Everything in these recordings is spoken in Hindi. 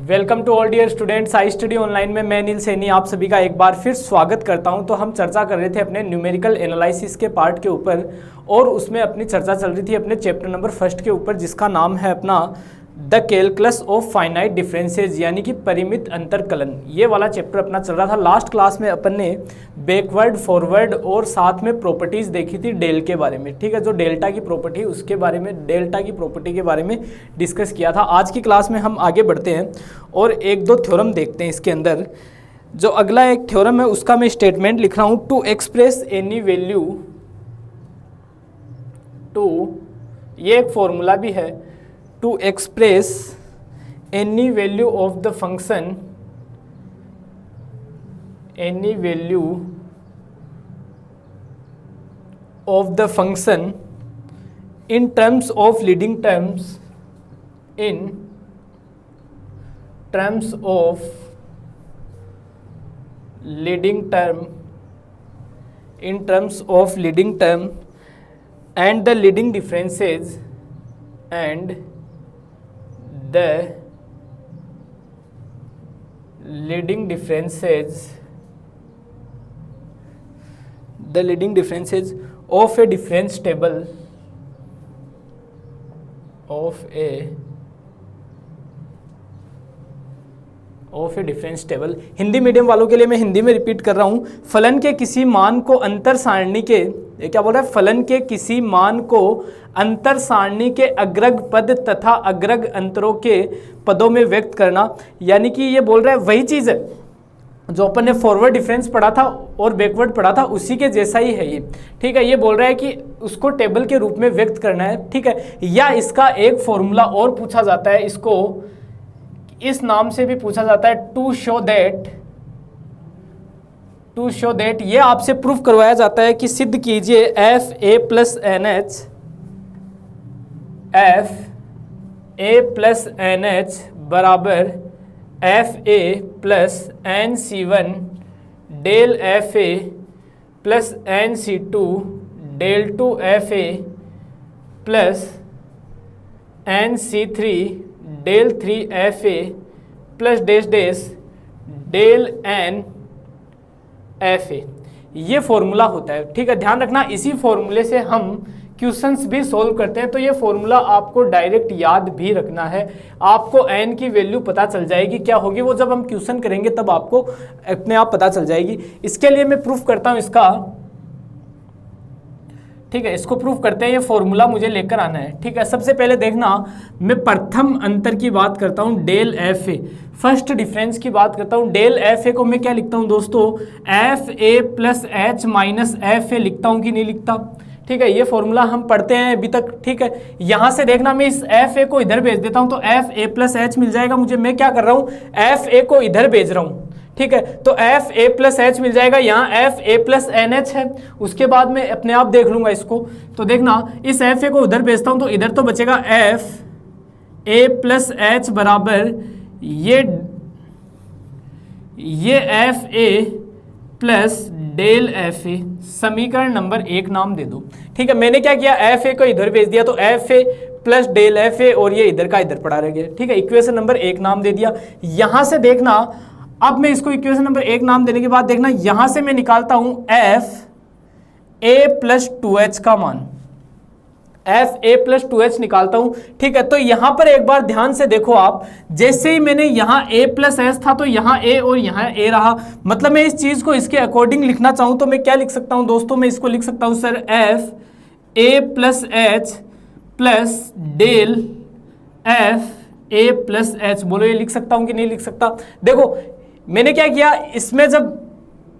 Welcome to all dear students. I study online में मैं नील सैनी आप सभी का एक बार फिर स्वागत करता हूं। तो हम चर्चा कर रहे थे अपने न्यूमेरिकल एनालिसिस के पार्ट के ऊपर और उसमें अपनी चर्चा चल रही थी अपने चैप्टर नंबर 1 के ऊपर, जिसका नाम है अपना the calculus of finite differences, यानी कि परिमित अंतरकलन। ये वाला चैप्टर अपना चल रहा था। लास्ट क्लास में अपन ने बैकवर्ड, फॉरवर्ड और साथ में प्रॉपर्टीज देखी थी डेल के बारे में। ठीक है, जो डेल्टा की प्रॉपर्टी उसके बारे में, डेल्टा की प्रॉपर्टी के बारे में डिस्कस किया था। आज की क्लास में हम आगे बढ़ते हैं और एक दो थ्योरम देखते हैं इसके अंदर। जो अगला एक थ्योरम है उसका मैं स्टेटमेंट लिख रहा हूँ, to express any value to, ये एक फॉर्मूला भी है, to express any value of the function, any value of the function in terms of leading terms, in terms of leading term, in terms of leading term and the leading differences, and the leading differences of a difference table, Hindi medium वालों के लिए मैं हिंदी में रिपीट कर रहा हूँ। फलन के किसी मान को अंतर सारणी के, ये क्या बोल रहा है, फलन के किसी मान को अंतर सारणी के अग्रग पद तथा अग्रग अंतरों के पदों में व्यक्त करना। यानी कि ये बोल रहा है वही चीज़ है जो अपन ने फॉरवर्ड डिफरेंस पढ़ा था और बैकवर्ड पढ़ा था, उसी के जैसा ही है ये। ठीक है, ये बोल रहा है कि उसको टेबल के रूप में व्यक्त करना है। ठीक है, या इसका एक फॉर्मूला और पूछा जाता है, इसको इस नाम से भी पूछा जाता है, टू शो दैट, ये आपसे प्रूफ करवाया जाता है कि सिद्ध कीजिए एफ ए प्लस एन एच बराबर F A plus N C one del F A plus N C two del two F A plus N C three del three F A plus dash dash del N F A. ये फॉर्मूला होता है। ठीक है, ध्यान रखना, इसी फॉर्मूले से हम क्वेश्चंस भी सोल्व करते हैं। तो ये फॉर्मूला आपको डायरेक्ट याद भी रखना है। आपको एन की वैल्यू पता चल जाएगी, क्या होगी वो जब हम क्वेश्चन करेंगे तब आपको अपने आप पता चल जाएगी। इसके लिए मैं प्रूफ करता हूँ इसका। ठीक है, इसको प्रूफ करते हैं। ये फॉर्मूला मुझे लेकर आना है। ठीक है, सबसे पहले देखना, मैं प्रथम अंतर की बात करता हूँ, del F A, first difference की बात करता हूँ। डेल एफ ए को मैं क्या लिखता हूँ दोस्तों, F A plus H minus F A लिखता हूँ कि नहीं लिखता। ठीक है, ये फॉर्मूला हम पढ़ते हैं अभी तक। ठीक है, यहाँ से देखना, मैं इस एफ ए को इधर भेज देता हूँ तो एफ ए प्लस एच मिल जाएगा मुझे। मैं क्या कर रहा हूँ, एफ ए को इधर भेज रहा हूँ। ठीक है, तो एफ ए प्लस एच मिल जाएगा, यहाँ एफ ए प्लस एन एच है। उसके बाद मैं अपने आप देख लूंगा इसको। तो देखना, इस एफ ए को उधर भेजता हूँ तो इधर तो बचेगा एफ ए प्लस एच बराबर ये F A plus del F A, समीकरण नंबर 1 नाम दे दो। ठीक है, मैंने क्या किया, एफ ए को इधर भेज दिया तो F A plus del F A, और ये इधर का इधर पड़ा रह गया। ठीक है, इक्वेशन नंबर 1 नाम दे दिया। यहां से देखना, अब मैं इसको इक्वेशन नंबर 1 नाम देने के बाद देखना, यहां से मैं निकालता हूं एफ ए प्लस टू एच का मान, F A plus two H निकालता हूं। ठीक है, तो यहां पर एक बार ध्यान से देखो आप, जैसे ही मैंने यहां ए प्लस एच था तो यहां ए और यहां ए रहा। मतलब मैं इस चीज को इसके अकॉर्डिंग लिखना चाहूं तो मैं क्या लिख सकता हूं दोस्तों, मैं इसको लिख सकता हूं sir, F A plus H plus del F A plus H. बोलो, ये लिख सकता हूं कि नहीं लिख सकता। देखो मैंने क्या किया, इसमें जब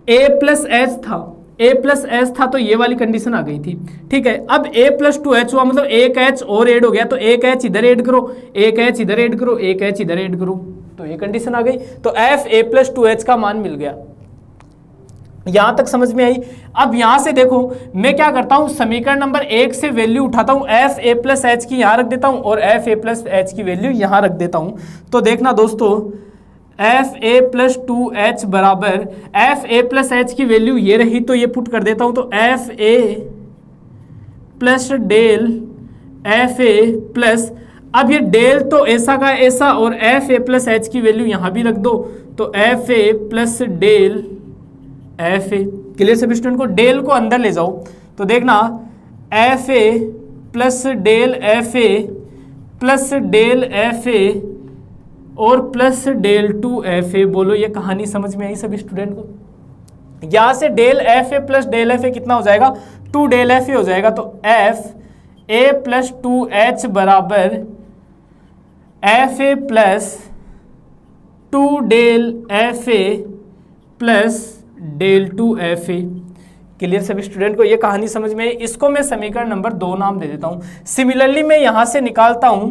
a प्लस एच था तो ये वाली कंडीशन आ गई थी। ठीक है, अब a प्लस टू एच हुआ, मतलब एक एच और ऐड हो गया, तो एक एच इधर ऐड करो, एक एच इधर ऐड करो, एक एच इधर ऐड करो, तो ये कंडीशन आ गई। तो F A plus two H का मान मिल गया। यहां तक समझ में आई। अब यहां से देखो, मैं क्या करता हूं, समीकरण नंबर 1 से वैल्यू उठाता हूं, एफ ए प्लस एच की यहां रख देता हूं और एफ ए प्लस एच की वैल्यू यहां रख देता हूं। तो देखना दोस्तों, एफ ए प्लस टू एच बराबर, एफ ए प्लस एच की वैल्यू ये रही तो ये पुट कर देता हूं, तो F A plus del F A plus, अब ये डेल तो ऐसा का ऐसा और एफ ए प्लस एच की वैल्यू यहां भी रख दो, तो F A plus del F A. Clear सभी स्टूडेंट को? डेल को अंदर ले जाओ तो देखना F A plus del F A plus del F A और plus del two F a. बोलो ये कहानी समझ में आई सभी स्टूडेंट को? यहां से del F A plus del F A कितना हो जाएगा? 2 डेल एफ ए हो जाएगा। तो एफ ए प्लस 2h बराबर F A plus 2 del F A plus del two F A. Clear सभी स्टूडेंट को? ये कहानी समझ में? इसको मैं समीकरण नंबर 2 नाम दे देता हूं। सिमिलरली मैं यहां से निकालता हूं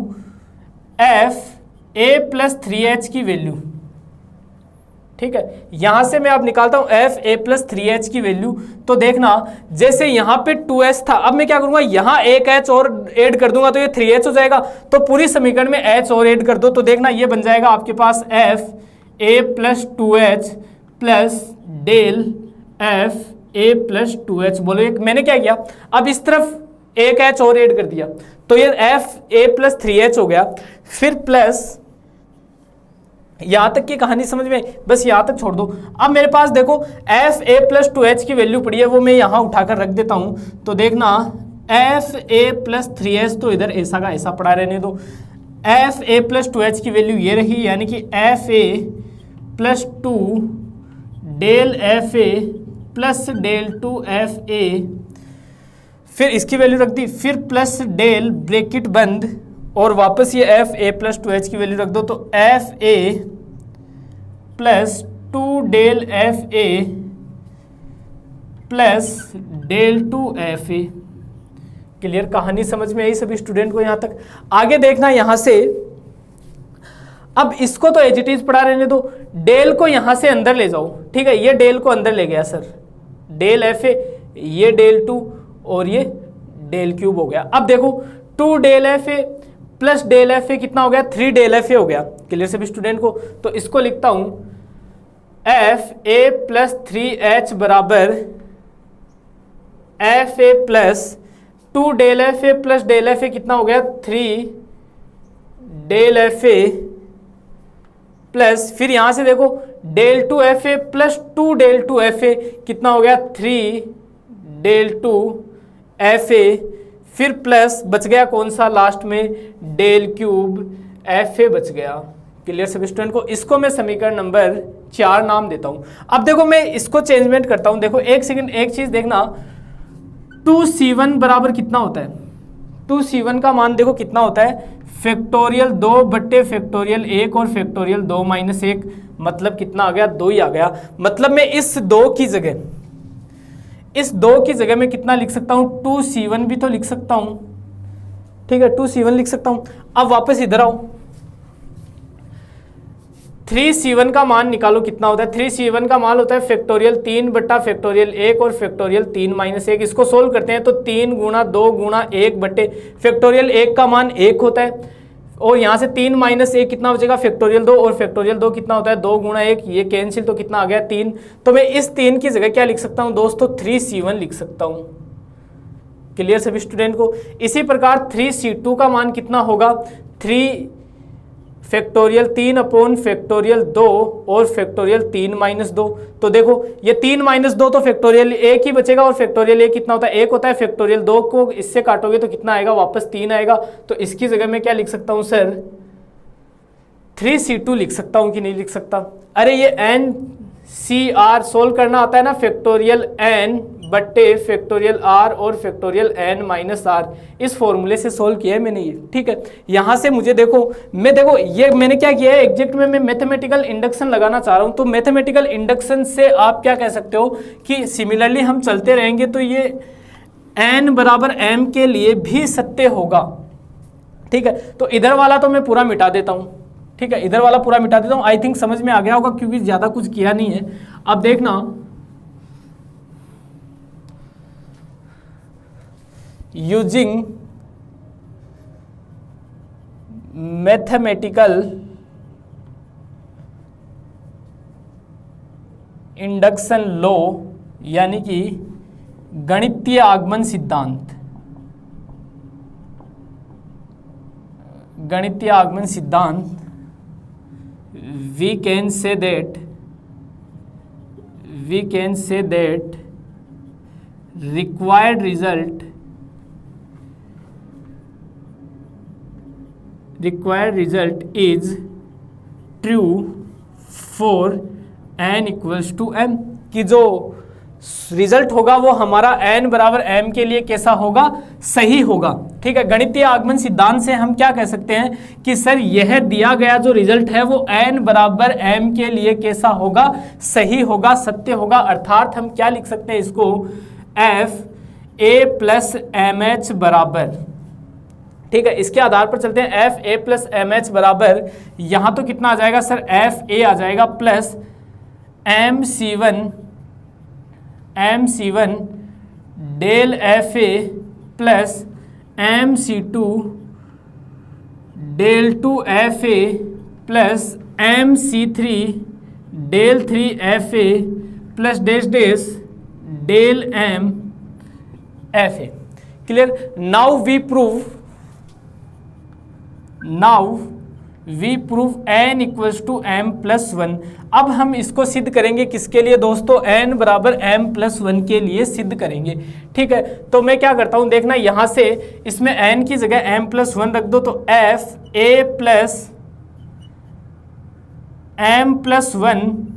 एफ ए प्लस 3h की वैल्यू। ठीक है, यहां से मैं अब निकालता हूं एफ ए प्लस 3h की वैल्यू। तो देखना जैसे यहां पे 2h था, अब मैं क्या करूंगा यहां एक h और ऐड कर दूंगा तो ये 3h हो जाएगा। तो पूरी समीकरण में h और ऐड कर दो तो देखना ये बन जाएगा आपके पास f A plus 2h plus del F A plus 2h। बोलो एक मैंने क्या किया, अब इस तरफ एक h और ऐड कर दिया तो ये एफ ए प्लस 3h हो गया। फिर प्लस यहां तक की कहानी समझ में? बस यहां तक छोड़ दो। अब मेरे पास देखो एफ ए प्लस 2h की वैल्यू पड़ी है, वो मैं यहां उठाकर रख देता हूं। तो देखना एफ ए प्लस 3h तो इधर ऐसा का ऐसा पड़ा रहने दो। एफ ए प्लस 2h की वैल्यू ये रही, यानी कि F A plus 2 del F A plus del two F A. फिर इसकी वैल्यू रख दी, फिर प्लस डेल ब्रैकेट बंद और वापस ये एफ ए प्लस 2h की वैल्यू रख दो। तो F A plus 2 del F A plus del two F A. Clear? कहानी समझ में आई सभी स्टूडेंट को यहां तक? आगे देखना यहां से, अब इसको तो एज इट इज पढ़ा रहने दो, डेल को यहां से अंदर ले जाओ। ठीक है, ये डेल को अंदर ले गया सर, डेल एफ ए, ये डेल 2 और ये डेल क्यूब हो गया। अब देखो 2 del F A plus del F A कितना हो गया? 3 डेल एफ ए हो गया। क्लियर सभी स्टूडेंट को? तो इसको लिखता हूं एफ ए प्लस 3h बराबर F A plus 2 del F A plus del F A कितना हो गया? 3 डेल एफ ए प्लस फिर यहां से देखो del two F A plus 2 del two F A कितना हो गया? 3 डेल टू एफ ए। फिर प्लस बच गया कौन सा लास्ट में? डेल क्यूब एफ ए बच गया। क्लियर सभी स्टूडेंट को? इसको मैं समीकरण नंबर 4 नाम देता हूं। अब देखो मैं इसको चेंजमेंट करता हूं। देखो एक सेकंड, एक चीज देखना, 2c1 बराबर कितना होता है? 2c1 का मान देखो कितना होता है? फैक्टोरियल 2 बट्टे फैक्टोरियल 1 और फैक्टोरियल 2 माइनस 1, मतलब कितना आ गया? 2 ही आ गया। मतलब मैं इस 2 की जगह में कितना लिख सकता हूं? 2c1 भी तो लिख सकता हूं। ठीक है, 2c1 लिख सकता हूं। अब वापस इधर आओ, 3c1 का मान निकालो कितना होता है? 3c1 का मान होता है फैक्टोरियल 3 बट्टा फैक्टोरियल 1 और फैक्टोरियल 3 माइनस 1। इसको सोल्व करते हैं तो 3 गुणा 2 गुणा 1 बट्टे फैक्टोरियल 1 का मान 1 होता है और यहाँ से 3 माइनस 1 कितना बचेगा? फैक्टोरियल 2 और फैक्टोरियल 2 कितना होता है? 2 गुणा 1, ये कैंसिल तो कितना आ गया? 3। तो मैं इस 3 की जगह क्या लिख सकता हूँ दोस्तों? 3c1 लिख सकता हूँ। क्लियर सभी स्टूडेंट को? इसी प्रकार 3c2 का मान कितना होगा? 3 फैक्टोरियल 3 अपॉन फैक्टोरियल 2 और फैक्टोरियल 3 माइनस 2। तो देखो ये 3 माइनस 2 तो फैक्टोरियल 1 ही बचेगा और फैक्टोरियल 1 कितना होता है? 1 होता है। फैक्टोरियल 2 को इससे काटोगे तो कितना आएगा? वापस 3 आएगा। तो इसकी जगह मैं क्या लिख सकता हूं सर? 3c2 लिख सकता हूं कि नहीं लिख सकता? अरे ये एन सी आर सोल्व करना आता है ना, फैक्टोरियल एन बट्टे फैक्टोरियल आर और फैक्टोरियल एन माइनस आर, इस फॉर्मूले से सोल्व किया है मैंने ये। ठीक है, यहां से मुझे देखो ये मैंने क्या किया है? एग्जैक्ट में मैं मैथमेटिकल इंडक्शन लगाना चाह रहा हूं। तो मैथमेटिकल इंडक्शन से आप क्या कह सकते हो कि सिमिलरली हम चलते रहेंगे तो ये एन बराबर एम के लिए भी सत्य होगा। ठीक है, तो इधर वाला तो मैं पूरा मिटा देता हूं। ठीक है, इधर वाला पूरा मिटा देता हूं। आई थिंक समझ में आ गया होगा क्योंकि ज्यादा कुछ किया नहीं है। अब देखना, यूजिंग मैथमेटिकल इंडक्शन लॉ यानी कि गणितीय आगमन सिद्धांत, गणितीय आगमन सिद्धांत, we can say that required result is true for n equals to m, कि जो रिजल्ट होगा वो हमारा n बराबर m के लिए कैसा होगा, सही होगा। ठीक है, गणितीय आगमन सिद्धांत से हम क्या कह सकते हैं कि सर यह दिया गया जो रिजल्ट है वो n बराबर m के लिए कैसा होगा, सही होगा, सत्य होगा। अर्थात हम क्या लिख सकते हैं इसको, f a plus M H बराबर, ठीक है, इसके आधार पर चलते हैं, एफ ए प्लस एम एच बराबर, यहाँ तो कितना आ जाएगा सर, एफ ए आ जाएगा plus M C one del F A plus M C two del two F A plus M C three del three F A plus dash dash del M F A. Clear? Now we prove n equals to m plus one. अब हम इसको सिद्ध करेंगे किसके लिए दोस्तों, n बराबर m प्लस वन के लिए सिद्ध करेंगे। ठीक है, तो मैं क्या करता हूं, देखना यहां से इसमें n की जगह m प्लस वन रख दो, तो f a plus m plus one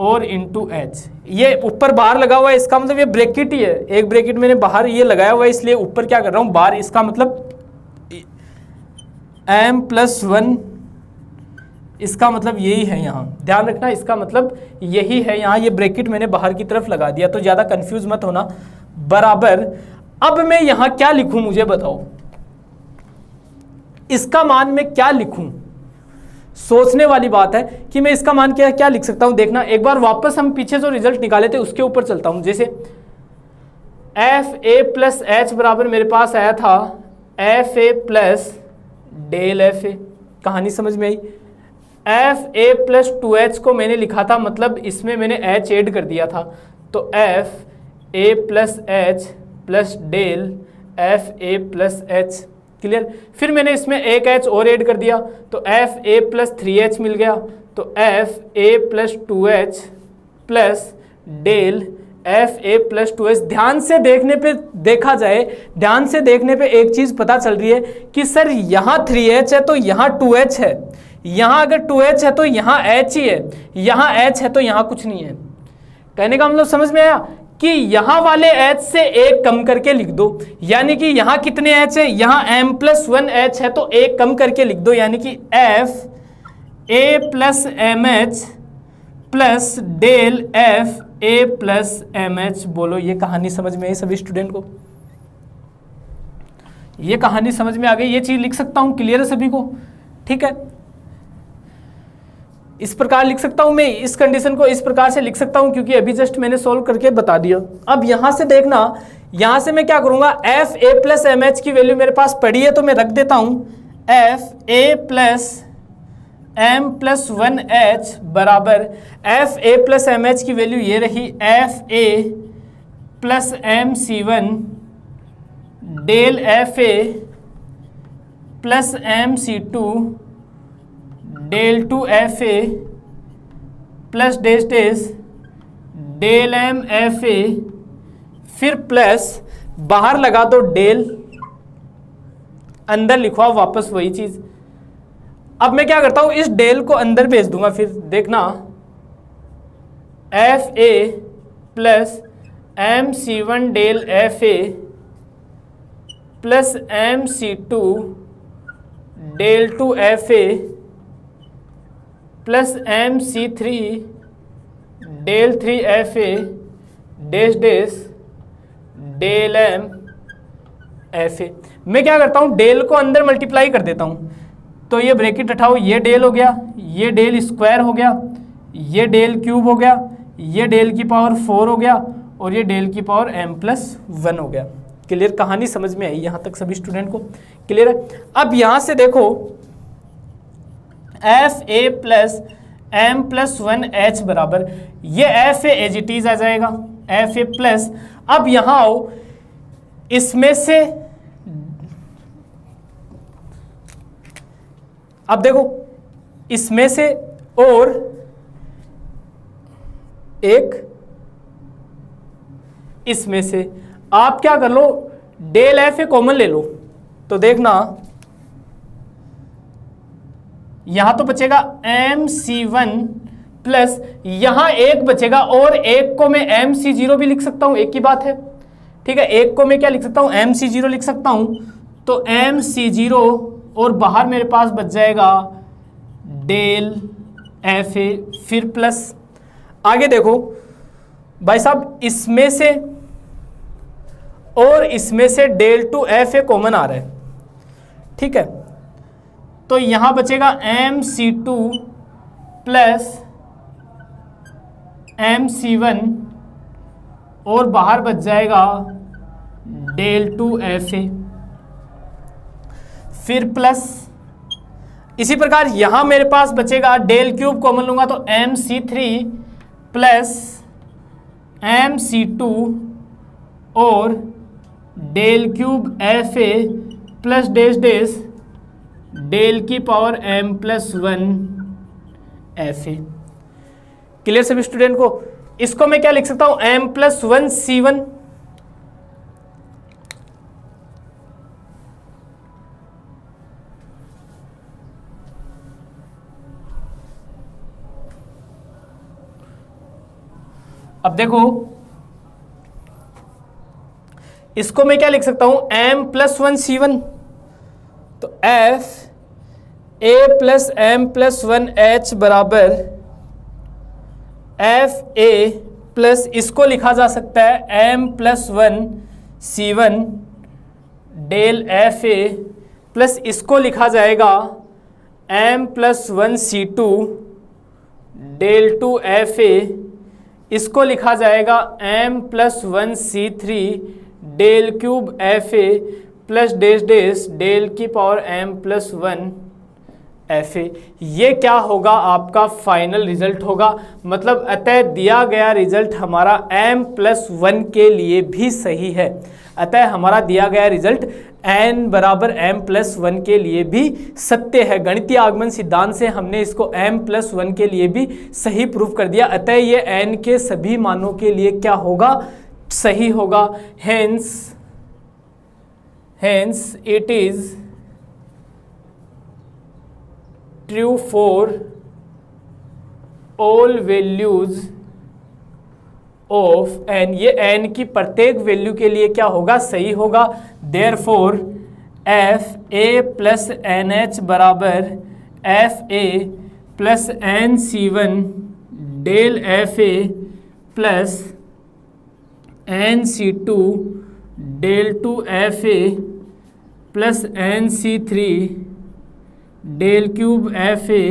और इंटू एच, ये ऊपर बाहर लगा हुआ है, इसका मतलब ये ब्रैकेट ही है, एक ब्रैकेट मैंने बाहर ये लगाया हुआ है, इसलिए ऊपर क्या कर रहा हूं, बाहर, इसका मतलब m प्लस वन, इसका मतलब यही है, यहाँ ध्यान रखना, इसका मतलब यही है, यहाँ ये ब्रैकेट मैंने बाहर की तरफ लगा दिया, तो ज़्यादा कंफ्यूज मत होना, बराबर। अब मैं यहाँ क्या लिखूँ, मुझे बताओ, इसका मान मैं क्या लिखूँ, सोचने वाली बात है कि मैं इसका मान क्या लिख सकता हूँ। देखना एक बार वापस हम पीछे जो रिजल्ट निकाले थे उसके ऊपर चलता हूँ। जैसे एफ ए प्लस एच बराबर मेरे पास आया था f A plus del F a, कहानी समझ में आई। एफ ए प्लस टू एच को मैंने लिखा था, मतलब इसमें मैंने एच ऐड कर दिया था, तो F A plus H plus del F A plus H. Clear? फिर मैंने इसमें एक एच और ऐड कर दिया, तो F A plus three h मिल गया, तो F A plus two h plus del F A plus two h. ध्यान से देखने पे देखा जाए, ध्यान से देखने पे एक चीज पता चल रही है कि सर यहाँ 3h है तो यहाँ 2h है, यहाँ अगर 2h है तो यहाँ h ही है, यहाँ h है तो यहाँ कुछ नहीं है। कहने का मतलब समझ में आया कि यहाँ वाले h से एक कम करके लिख दो, यानी कि यहाँ कितने h है, यहाँ m प्लस वन h है तो एक कम करके लिख दो, यानी कि F A plus M H plus del F A plus M H. बोलो ये कहानी समझ में आई सभी स्टूडेंट को? ये कहानी समझ में आ गई, ये चीज लिख सकता हूं, क्लियर है सभी को? ठीक है, इस प्रकार लिख सकता हूं मैं, इस कंडीशन को इस प्रकार से लिख सकता हूं क्योंकि अभी जस्ट मैंने सोल्व करके बता दिया। अब यहां से देखना, यहां से मैं क्या करूंगा, एफ ए प्लस एम एच की वैल्यू मेरे पास पड़ी है तो मैं रख देता हूं एफ ए plus m plus one h बराबर F A plus M h की वैल्यू ये रही f A plus M C one del F A plus M C two del two F A plus dash dash del M F A, फिर प्लस बाहर लगा दो डेल, अंदर लिखवा वापस वही चीज। अब मैं क्या करता हूं, इस डेल को अंदर भेज दूंगा, फिर देखना F A plus M C one del F A plus M C two del two F A plus M C three del three F A dash dash del M F A. मैं क्या करता हूं, डेल को अंदर मल्टीप्लाई कर देता हूं, तो ये ब्रैकेट हटाओ, ये डेल हो गया, ये डेल स्क्वायर हो गया, ये डेल क्यूब हो गया, ये डेल की पावर 4 हो गया और ये डेल की पावर m प्लस वन हो गया। क्लियर? कहानी समझ में आई यहाँ तक सभी स्टूडेंट को? क्लियर है? अब यहाँ से देखो एफ ए plus m plus one h बराबर ये F a as it is आ जाएगा, एफ ए प्लस, अब यहाँ आओ, इसमें से अब देखो इसमें से और एक इसमें से आप क्या कर लो, डेल एफ ए कॉमन ले लो, तो देखना यहां तो बचेगा एम सी वन प्लस यहां एक बचेगा और एक को मैं एम सी जीरो भी लिख सकता हूं, एक ही बात है, ठीक है। एक को मैं क्या लिख सकता हूं, एम सी जीरो लिख सकता हूं, तो एम सी जीरो और बाहर मेरे पास बच जाएगा डेल एफ ए, फिर प्लस आगे देखो भाई साहब इसमें से और इसमें से del two F a common आ रहा है, ठीक है। तो यहां बचेगा एम सी two plus M C one और बाहर बच जाएगा डेल टू एफ ए, फिर प्लस इसी प्रकार यहां मेरे पास बचेगा डेल क्यूब कॉमन लूंगा तो एम सी three plus M C two और del cube F A plus dash dash del की power m plus one f ए। क्लियर सभी स्टूडेंट को? इसको मैं क्या लिख सकता हूं, m plus one c one, अब देखो इसको मैं क्या लिख सकता हूं, m plus one c one, तो F A plus m plus one h बराबर एफ ए प्लस इसको लिखा जा सकता है m plus one c one del F A plus इसको लिखा जाएगा m plus one c two del two F a, इसको लिखा जाएगा m plus one c three del cube F A plus dash dash del की power m plus one f ए। ये क्या होगा, आपका फाइनल रिजल्ट होगा। मतलब अतः दिया गया रिजल्ट हमारा m प्लस वन के लिए भी सही है। अतः हमारा दिया गया रिजल्ट n बराबर m प्लस वन के लिए भी सत्य है। गणितीय आगमन सिद्धांत से हमने इसको m प्लस वन के लिए भी सही प्रूफ कर दिया। अतः ये n के सभी मानों के लिए क्या होगा, सही होगा। hence it is true for all values of n, ये n की प्रत्येक वैल्यू के लिए क्या होगा, सही होगा। therefore f a plus N H बराबर f a plus N C one del F A plus N C two del two F A plus N C three del cube F A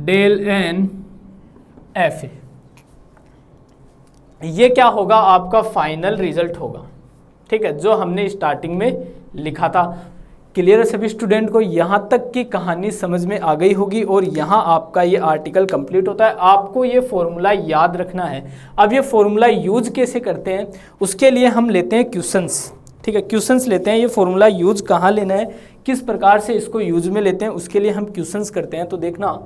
del N F A, ये क्या होगा, आपका फाइनल रिजल्ट होगा। ठीक है, जो हमने स्टार्टिंग में लिखा था। क्लियर है सभी स्टूडेंट को? यहाँ तक की कहानी समझ में आ गई होगी और यहाँ आपका ये आर्टिकल कंप्लीट होता है। आपको ये फॉर्मूला याद रखना है। अब ये फॉर्मूला यूज कैसे करते हैं, उसके लिए हम लेते हैं क्वेश्चंस। ठीक है, क्वेश्चंस लेते हैं। ये फॉर्मूला यूज कहाँ लेना है, किस प्रकार से इसको यूज में लेते हैं, उसके लिए हम क्वेश्चंस करते हैं। तो देखना,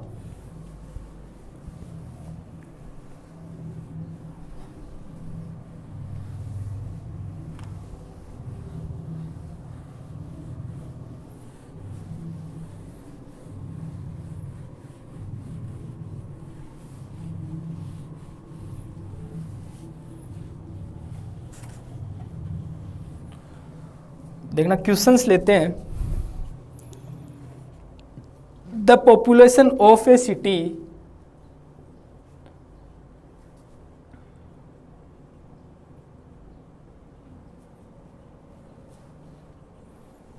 देखना क्वेश्चंस लेते हैं। The population of A city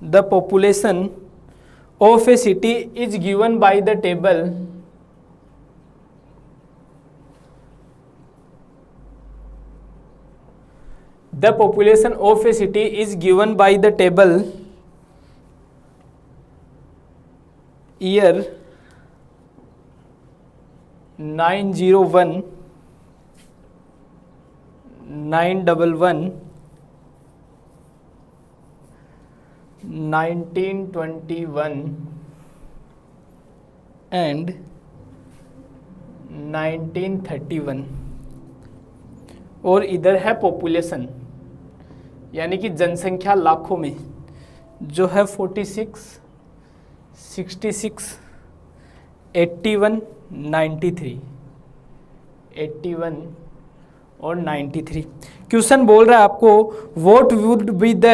the population of A city is given by the table The population of a city is given by the table year 901 911 1921 and 1931, और इधर है पॉपुलेशन यानी कि जनसंख्या लाखों में, जो है 46, 66, 81, 93, 81 और 93। क्वेश्चन बोल रहा है आपको what would be the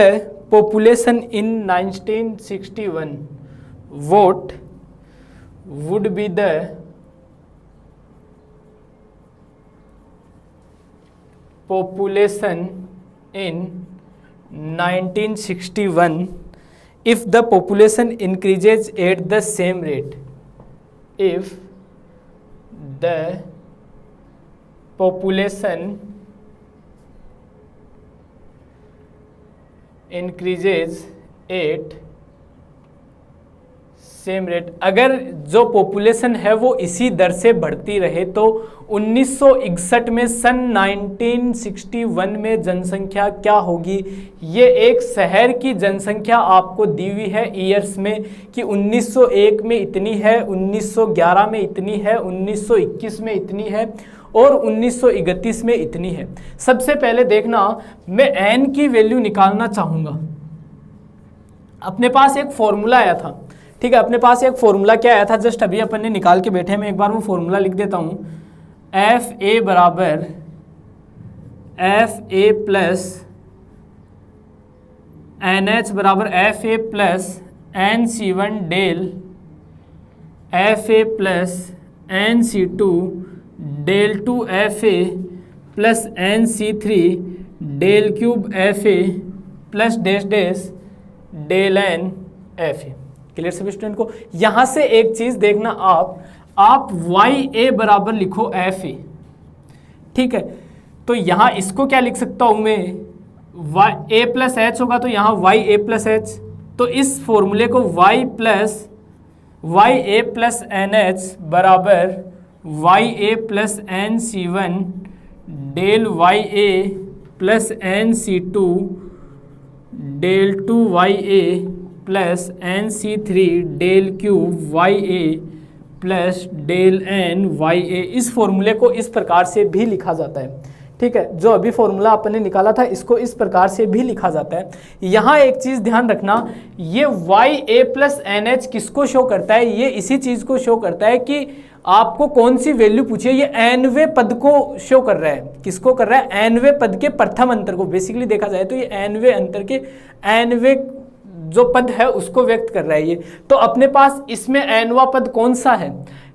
population in 1961, what would be the population in 1961 if the population increases at the same rate, if the population increases at same rate, अगर जो पॉपुलेशन है वो इसी दर से बढ़ती रहे तो 1961 में, सन 1961 में जनसंख्या क्या होगी। ये एक शहर की जनसंख्या आपको दी हुई है ईयर्स में कि 1901 में इतनी है, 1911 में इतनी है, 1921 में इतनी है और 1931 में इतनी है। सबसे पहले देखना, मैं एन की वैल्यू निकालना चाहूँगा। अपने पास एक फॉर्मूला आया था, ठीक है, अपने पास एक फॉर्मूला क्या आया था, जस्ट अभी अपन ने निकाल के बैठे हैं। मैं एक बार वो फॉर्मूला लिख देता हूँ। एफ ए बराबर F A plus N H बराबर F A plus N C one del F A plus N C two del two F A plus N C three del cube F A plus dash dash del N F A. Clear सभी स्टूडेंट को। यहां से एक चीज देखना, आप वाई ए बराबर लिखो एफ ए, ठीक है। तो यहां इसको क्या लिख सकता हूं मैं, वाई ए प्लस एच होगा तो यहां वाई ए प्लस एच, तो इस फॉर्मूले को y a plus N H बराबर y a plus N C one del y a plus N C two del two y a plus N C three del cube y a plus del n y a. इस फॉर्मूले को इस प्रकार से भी लिखा जाता है, ठीक है। जो अभी फॉर्मूला अपन ने निकाला था इसको इस प्रकार से भी लिखा जाता है। यहाँ एक चीज़ ध्यान रखना, ये Y a plus N H किसको शो करता है, ये इसी चीज़ को शो करता है कि आपको कौन सी वैल्यू पूछी है। ये एनवे पद को शो कर रहा है, किसको कर रहा है, एनवे पद के प्रथम अंतर को। बेसिकली देखा जाए तो ये एनवे अंतर के एनवे जो पद है उसको व्यक्त कर रहा है ये। तो अपने पास इसमें एनवा पद कौन सा है,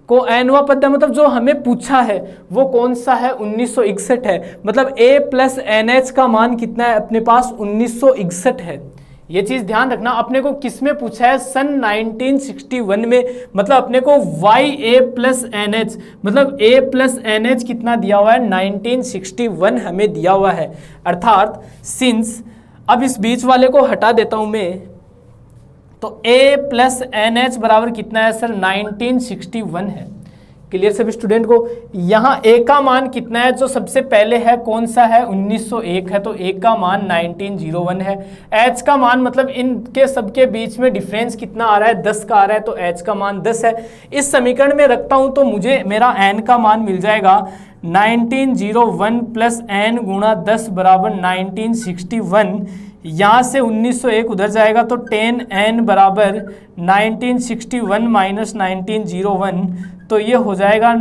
को एनवा पद है, मतलब जो हमें पूछा है वो कौन सा है, 1961 है। मतलब ए प्लस एन एच का मान कितना है अपने पास, 1961 है। ये चीज ध्यान रखना, अपने को किस में पूछा है, सन 1961 में। मतलब अपने को y a plus N H, मतलब ए प्लस एन एच कितना दिया हुआ है, 1961 हमें दिया हुआ है। अर्थात सिंस, अब इस बीच वाले को हटा देता हूं मैं, तो a प्लस एन एच बराबर कितना है सर, 1961 है। क्लियर सभी स्टूडेंट को। यहाँ a का मान कितना है, जो सबसे पहले है कौन सा है, 1901 है, तो a का मान 1901 है। h का मान, मतलब इनके सबके बीच में डिफरेंस कितना आ रहा है, 10 का आ रहा है, तो h का मान 10 है। इस समीकरण में रखता हूँ तो मुझे मेरा n का मान मिल जाएगा 1901 प्लस n गुणा 10 बराबर 1961। यहाँ से 1901 उधर जाएगा तो 10n बराबर 1961 माइनस 1901, तो ये हो जाएगा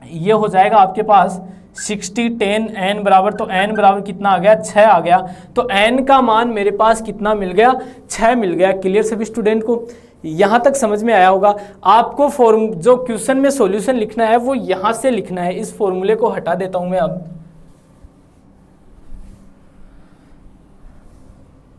ये हो जाएगा आपके पास 60, 10n बराबर, तो n बराबर कितना आ गया, 6 आ गया। तो n का मान मेरे पास कितना मिल गया, 6 मिल गया। क्लियर सभी स्टूडेंट को, यहाँ तक समझ में आया होगा। आपको जो क्वेश्चन में सॉल्यूशन लिखना है वो यहाँ से लिखना है। इस फॉर्मूले को हटा देता हूँ मैं। अब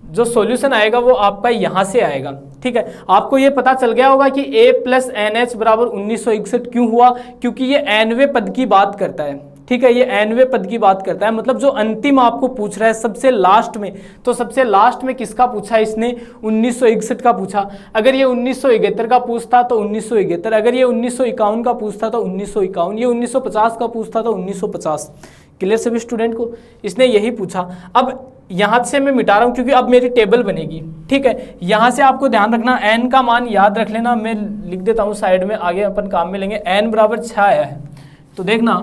जो सॉल्यूशन आएगा वो आपका यहाँ से आएगा, ठीक है। आपको ये पता चल गया होगा कि a प्लस एन एच बराबर 1961 क्यों हुआ, क्योंकि ये एनवे पद की बात करता है, ठीक है। ये एनवे पद की बात करता है, मतलब जो अंतिम आपको पूछ रहा है सबसे लास्ट में, तो सबसे लास्ट में किसका पूछा इसने, 1961 का पूछा। अगर ये 1971 का पूछता तो 1971, अगर ये 1951 का पूछता तो 1951, ये 1950 का पूछता तो 1950। क्लियर सभी स्टूडेंट को? इसने यही पूछा। अब यहाँ से मैं मिटा रहा हूँ क्योंकि अब मेरी टेबल बनेगी, ठीक है। यहाँ से आपको ध्यान रखना, n का मान याद रख लेना, मैं लिख देता हूँ साइड में, आगे अपन काम में लेंगे। n बराबर 6 आया है, तो देखना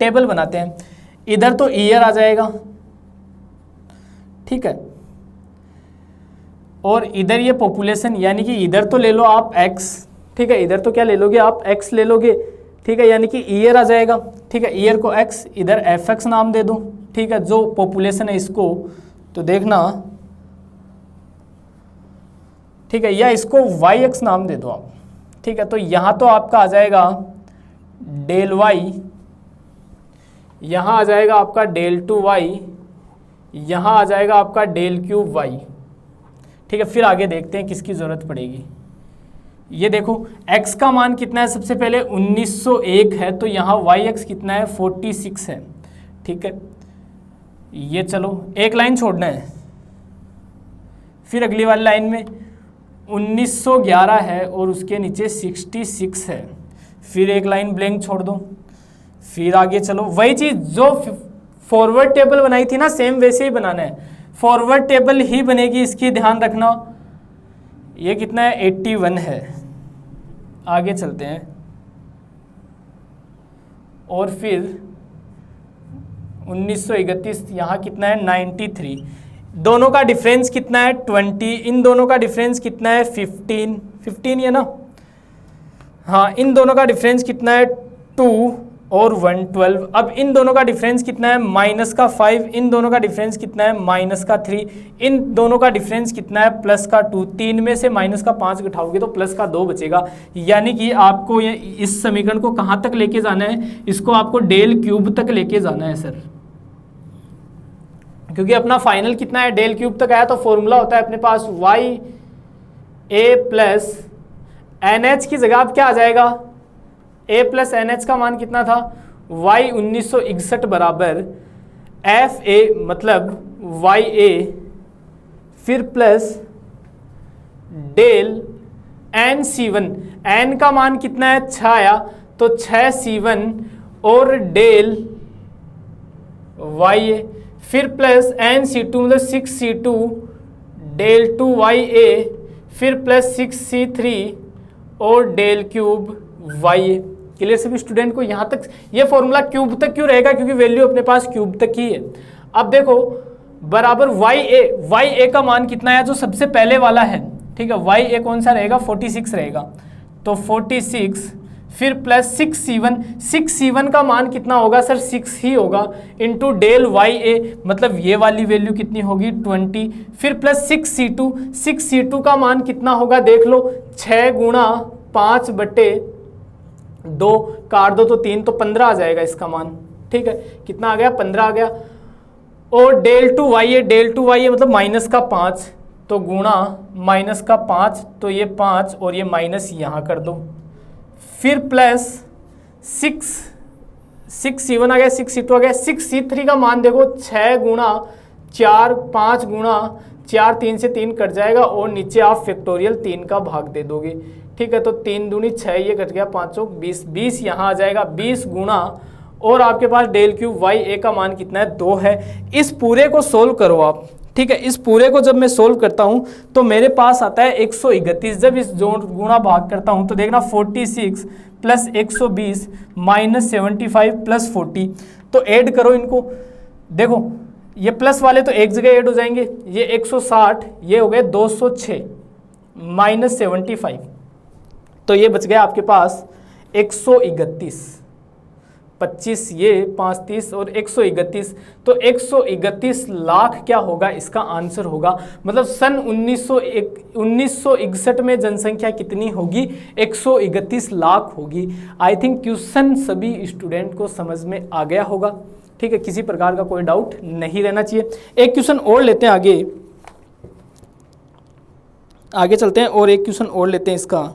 टेबल बनाते हैं। इधर तो ईयर आ जाएगा, ठीक है, और इधर ये पॉपुलेशन, यानी कि इधर तो ले लो आप x, ठीक है, इधर तो क्या ले लोगे आप, x ले लोगे, ठीक है, यानी कि ईयर आ जाएगा, ठीक है, ईयर को x, इधर fx नाम दे दो, ठीक है, जो पॉपुलेशन है इसको, तो देखना, ठीक है, या इसको yx नाम दे दो आप, ठीक है। तो यहाँ तो आपका आ जाएगा डेल y, यहाँ आ जाएगा आपका डेल 2y, यहाँ आ जाएगा आपका डेल क्यूब y, ठीक है। फिर आगे देखते हैं किसकी ज़रूरत पड़ेगी। ये देखो x का मान कितना है, सबसे पहले 1901 है, तो यहाँ yx कितना है, 46 है, ठीक है। ये चलो एक लाइन छोड़ना है, फिर अगली वाली लाइन में 1911 है और उसके नीचे 66 है, फिर एक लाइन ब्लैंक छोड़ दो, फिर आगे चलो, वही चीज़ जो फॉरवर्ड टेबल बनाई थी ना, सेम वैसे ही बनाना है, फॉरवर्ड टेबल ही बनेगी, इसकी ध्यान रखना। ये कितना है, 81 है। आगे चलते हैं, और फिर 1931, यहाँ कितना है, 93, दोनों का डिफरेंस कितना है, 20, इन दोनों का डिफरेंस कितना है, 15 है ना, हाँ, इन दोनों का डिफरेंस कितना है, 2 और 1, 12। अब इन दोनों का डिफरेंस कितना है, माइनस का 5, इन दोनों का डिफरेंस कितना है, माइनस का 3, इन दोनों का डिफरेंस कितना है, प्लस का 2, 3 में से माइनस का 5 घटाओगे तो प्लस का 2 बचेगा। यानी कि आपको ये इस समीकरण को कहाँ तक लेके जाना है, इसको आपको डेल क्यूब तक लेके जाना है सर, क्योंकि अपना फाइनल कितना है, डेल क्यूब तक आया, तो फॉर्मूला होता है अपने पास y a plus N H की जगह अब क्या आ जाएगा, a प्लस एन एच का मान कितना था, y 1961 बराबर एफ ए, मतलब y a, फिर plus del N C1, n का मान कितना है, 6 आया, तो 6 C1 और डेल y a, फिर प्लस एन C2 मतलब 6 C2 डेल 2y a, फिर प्लस 6 C3 और del cube y a। Clear सभी स्टूडेंट को? यहाँ तक ये फॉर्मूला क्यूब तक क्यों रहेगा, क्योंकि वैल्यू अपने पास क्यूब तक ही है। अब देखो बराबर y a का मान कितना है, जो सबसे पहले वाला है, ठीक है, y a कौन सा रहेगा, 46 रहेगा, तो 46, फिर प्लस 6c1, 6c1 का मान कितना होगा सर, 6 ही होगा, इंटू डेल वाई ए, मतलब ये वाली वैल्यू कितनी होगी, 20, फिर प्लस 6c2, 6c2 का मान कितना होगा, देख लो, 6 गुणा 5 बटे 2, काट दो तो 3, तो 15 आ जाएगा इसका मान, ठीक है, कितना आ गया, 15 आ गया। और डेल टू वाई ए मतलब माइनस का 5, तो गुणा माइनस का 5, तो ये 5 और ये माइनस यहाँ कर दो, फिर प्लस 6c1 आ गया, 6c2 आ गया, 6c3 का मान देखो, 6 गुणा 4, 5 गुणा 4, 3 से 3 कट जाएगा, और नीचे आप फैक्टोरियल 3 का भाग दे दोगे, ठीक है, तो 3 दूनी 6, ये कट गया, 5 चौक 20, 20 यहाँ आ जाएगा, 20 गुणा, और आपके पास डेल क्यूब वाई ए का मान कितना है, 2 है। इस पूरे को सोल्व करो आप, ठीक है, इस पूरे को जब मैं सोल्व करता हूँ तो मेरे पास आता है 131, जब इस जोड़ गुणा भाग करता हूँ तो देखना 46 प्लस 120 माइनस 75 प्लस 40, तो ऐड करो इनको, देखो ये प्लस वाले तो एक जगह ऐड हो जाएंगे, ये 160, ये हो गए 206 माइनस 75, तो ये बच गया आपके पास 131, 25 ये 5 30 और 131, तो 131 लाख क्या होगा, इसका आंसर होगा, मतलब सन 1961 में जनसंख्या कितनी होगी, 131 लाख होगी। आई थिंक क्वेश्चन सभी स्टूडेंट को समझ में आ गया होगा, ठीक है, किसी प्रकार का कोई डाउट नहीं रहना चाहिए। एक क्वेश्चन और लेते हैं, आगे चलते हैं और एक क्वेश्चन और लेते हैं इसका।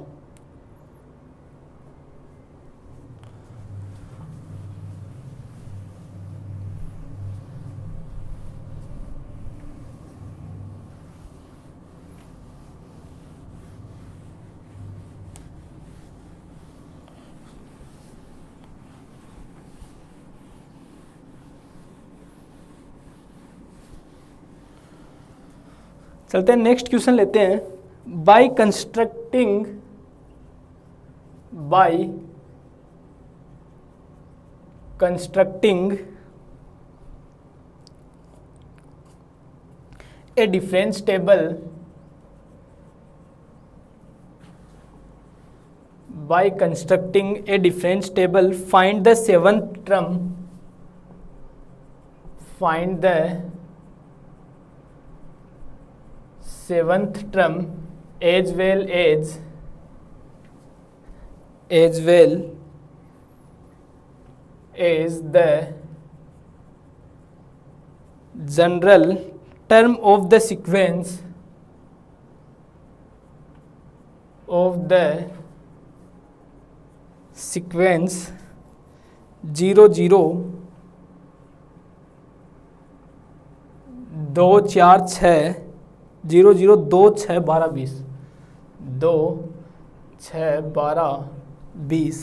चलते हैं नेक्स्ट क्वेश्चन लेते हैं। By constructing a difference table find the seventh term as well as the general term of the sequence 0 0 2 4 6 0 0 2 6 12 20 2 6 12 20।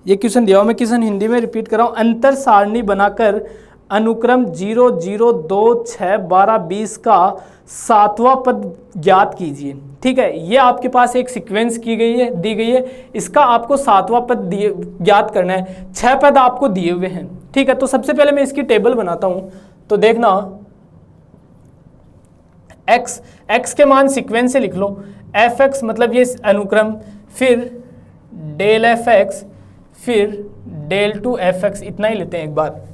ये क्वेश्चन दिया हुआ, मैं क्वेश्चन हिंदी में रिपीट कर रहा हूँ। अंतर सारणी बनाकर अनुक्रम 0 0 2 6 12 20 का 7वां पद ज्ञात कीजिए। ठीक है, ये आपके पास एक सीक्वेंस दी गई है, इसका आपको 7वां पद ज्ञात करना है। 6 पद आपको दिए हुए हैं। ठीक है, तो सबसे पहले मैं इसकी टेबल बनाता हूँ। तो देखना x के मान सीक्वेंस से लिख लो, fx मतलब ये अनुक्रम, फिर डेल fx, फिर डेल टू fx, इतना ही लेते हैं एक बार।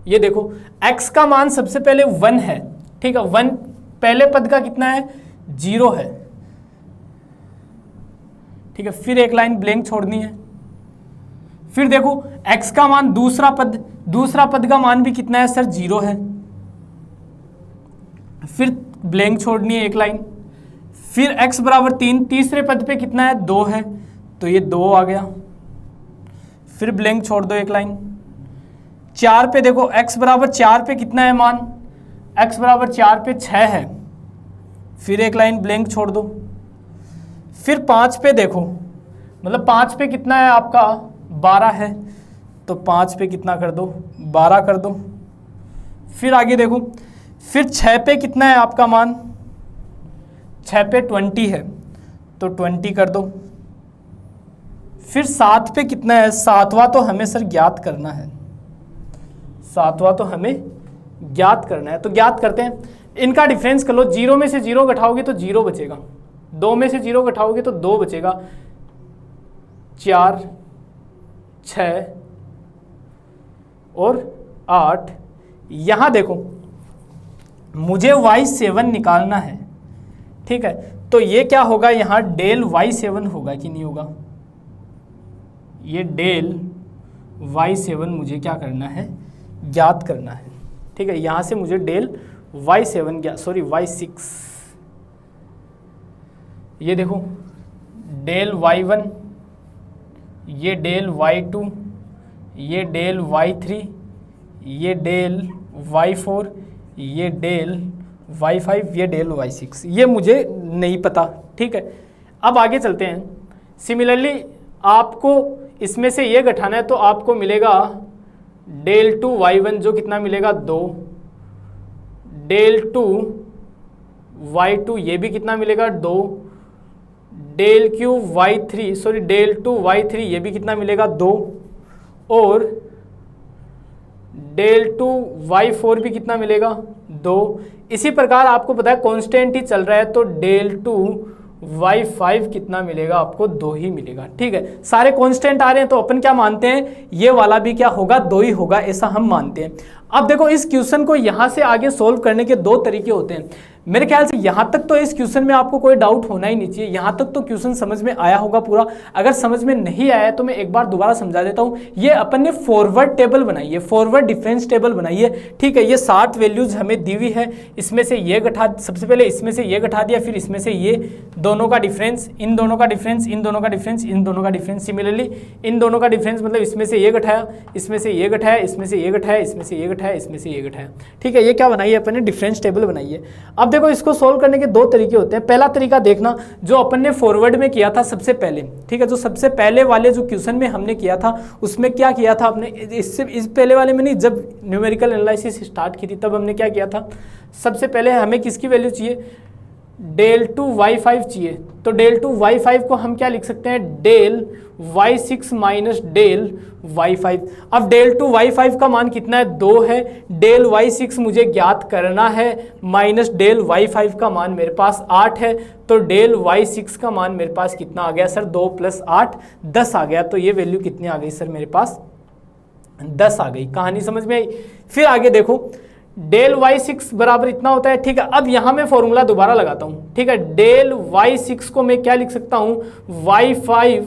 ये देखो x का मान सबसे पहले 1 है। ठीक है, 1 पहले पद का कितना है, 0 है। ठीक है, फिर एक लाइन ब्लैंक छोड़नी है। फिर देखो x का मान दूसरा पद का मान भी कितना है सर, 0 है। फिर ब्लैंक छोड़नी है एक लाइन। फिर x बराबर 3, तीसरे पद पे कितना है, 2 है, तो ये 2 आ गया। फिर ब्लैंक छोड़ दो एक लाइन। 4 पे देखो x बराबर 4 पे कितना है मान, x बराबर 4 पे 6 है, फिर एक लाइन ब्लैंक छोड़ दो। फिर 5 पे देखो, मतलब 5 पे कितना है आपका, 12 है, तो 5 पे कितना कर दो, 12 कर दो। फिर आगे देखो, फिर 6 पे कितना है आपका मान, 6 पे 20 है, तो 20 कर दो। फिर 7 पे कितना है, 7वां तो हमें सर ज्ञात करना है, 7वां तो हमें ज्ञात करना है। तो ज्ञात करते हैं, इनका डिफरेंस कर लो। 0 में से 0 घटाओगे तो 0 बचेगा, 2 में से 0 घटाओगे तो 2 बचेगा, 4 6 और 8। यहाँ देखो मुझे y7 निकालना है। ठीक है, तो ये क्या होगा, यहाँ डेल y7 होगा कि नहीं होगा, ये डेल y7 मुझे क्या करना है, ज्ञात करना है। ठीक है, यहाँ से मुझे डेल y7 y6, ये देखो डेल y1, ये डेल y2, ये डेल y3, ये डेल y4, ये डेल y5, ये डेल y6, ये मुझे नहीं पता। ठीक है, अब आगे चलते हैं। सिमिलरली आपको इसमें से ये घटाना है, तो आपको मिलेगा डेल टू y1 जो कितना मिलेगा, 2, डेल टू y2 ये भी कितना मिलेगा, 2, डेल टू y3 ये भी कितना मिलेगा, 2, और डेल टू y4 भी कितना मिलेगा, 2। इसी प्रकार आपको पता है कांस्टेंट ही चल रहा है, तो डेल टू y5 कितना मिलेगा, आपको 2 ही मिलेगा। ठीक है, सारे कांस्टेंट आ रहे हैं, तो अपन क्या मानते हैं, ये वाला भी क्या होगा, 2 ही होगा, ऐसा हम मानते हैं। अब देखो इस क्वेश्चन को यहाँ से आगे सोल्व करने के 2 तरीके होते हैं। मेरे ख्याल से यहाँ तक तो इस क्वेश्चन में आपको कोई डाउट होना ही नहीं चाहिए, यहाँ तक तो क्वेश्चन समझ में आया होगा पूरा। अगर समझ में नहीं आया तो मैं एक बार दोबारा समझा देता हूँ। ये अपन ने फॉरवर्ड टेबल बनाई है, फॉरवर्ड डिफरेंस टेबल बनाई है। ठीक है, ये 60 वैल्यूज हमें दी हुई है, इसमें से ये घटा, सबसे पहले इसमें से ये घटा दिया, फिर इसमें से ये दोनों का डिफरेंस, इन दोनों का डिफरेंस, इन दोनों का डिफरेंस, इन दोनों का डिफरेंस। सिमिलरली इन दोनों का डिफरेंस मतलब इसमें से ये घटाया, इसमें से ये घटाया, इसमें से ये घटाया, इसमें से ये घटाया, इसमें से ये घटाया। ठीक है, ये क्या बनाई है अपन ने, डिफरेंस टेबल बनाई है। अब देखो इसको सोल्व करने के दो तरीके होते हैं। पहला तरीका देखना जो अपन ने फॉरवर्ड में किया था सबसे पहले। ठीक है, जो सबसे पहले वाले जो क्वेश्चन में हमने किया था उसमें क्या किया था आपने, इस पहले वाले में नहीं, जब न्यूमेरिकल एनालिसिस स्टार्ट की थी तब हमने क्या किया था, सबसे पहले हमें किसकी वैल्यू चाहिए, डेल टू y5 चाहिए। तो डेल टू y5 को हम क्या लिख सकते हैं, del y6 minus del y5। अब डेल टू y5 का मान कितना है, 2 है। डेल y6 मुझे ज्ञात करना है, माइनस डेल y5 का मान मेरे पास 8 है। तो डेल y6 का मान मेरे पास कितना आ गया सर, 2 + 8 10 आ गया। तो ये वैल्यू कितनी आ गई सर, मेरे पास 10 आ गई। कहानी समझ में आई। फिर आगे देखो, डेल y6 बराबर इतना होता है। ठीक है, अब यहां मैं फॉर्मूला दोबारा लगाता हूं। ठीक है, डेल y6 को मैं क्या लिख सकता हूं, y7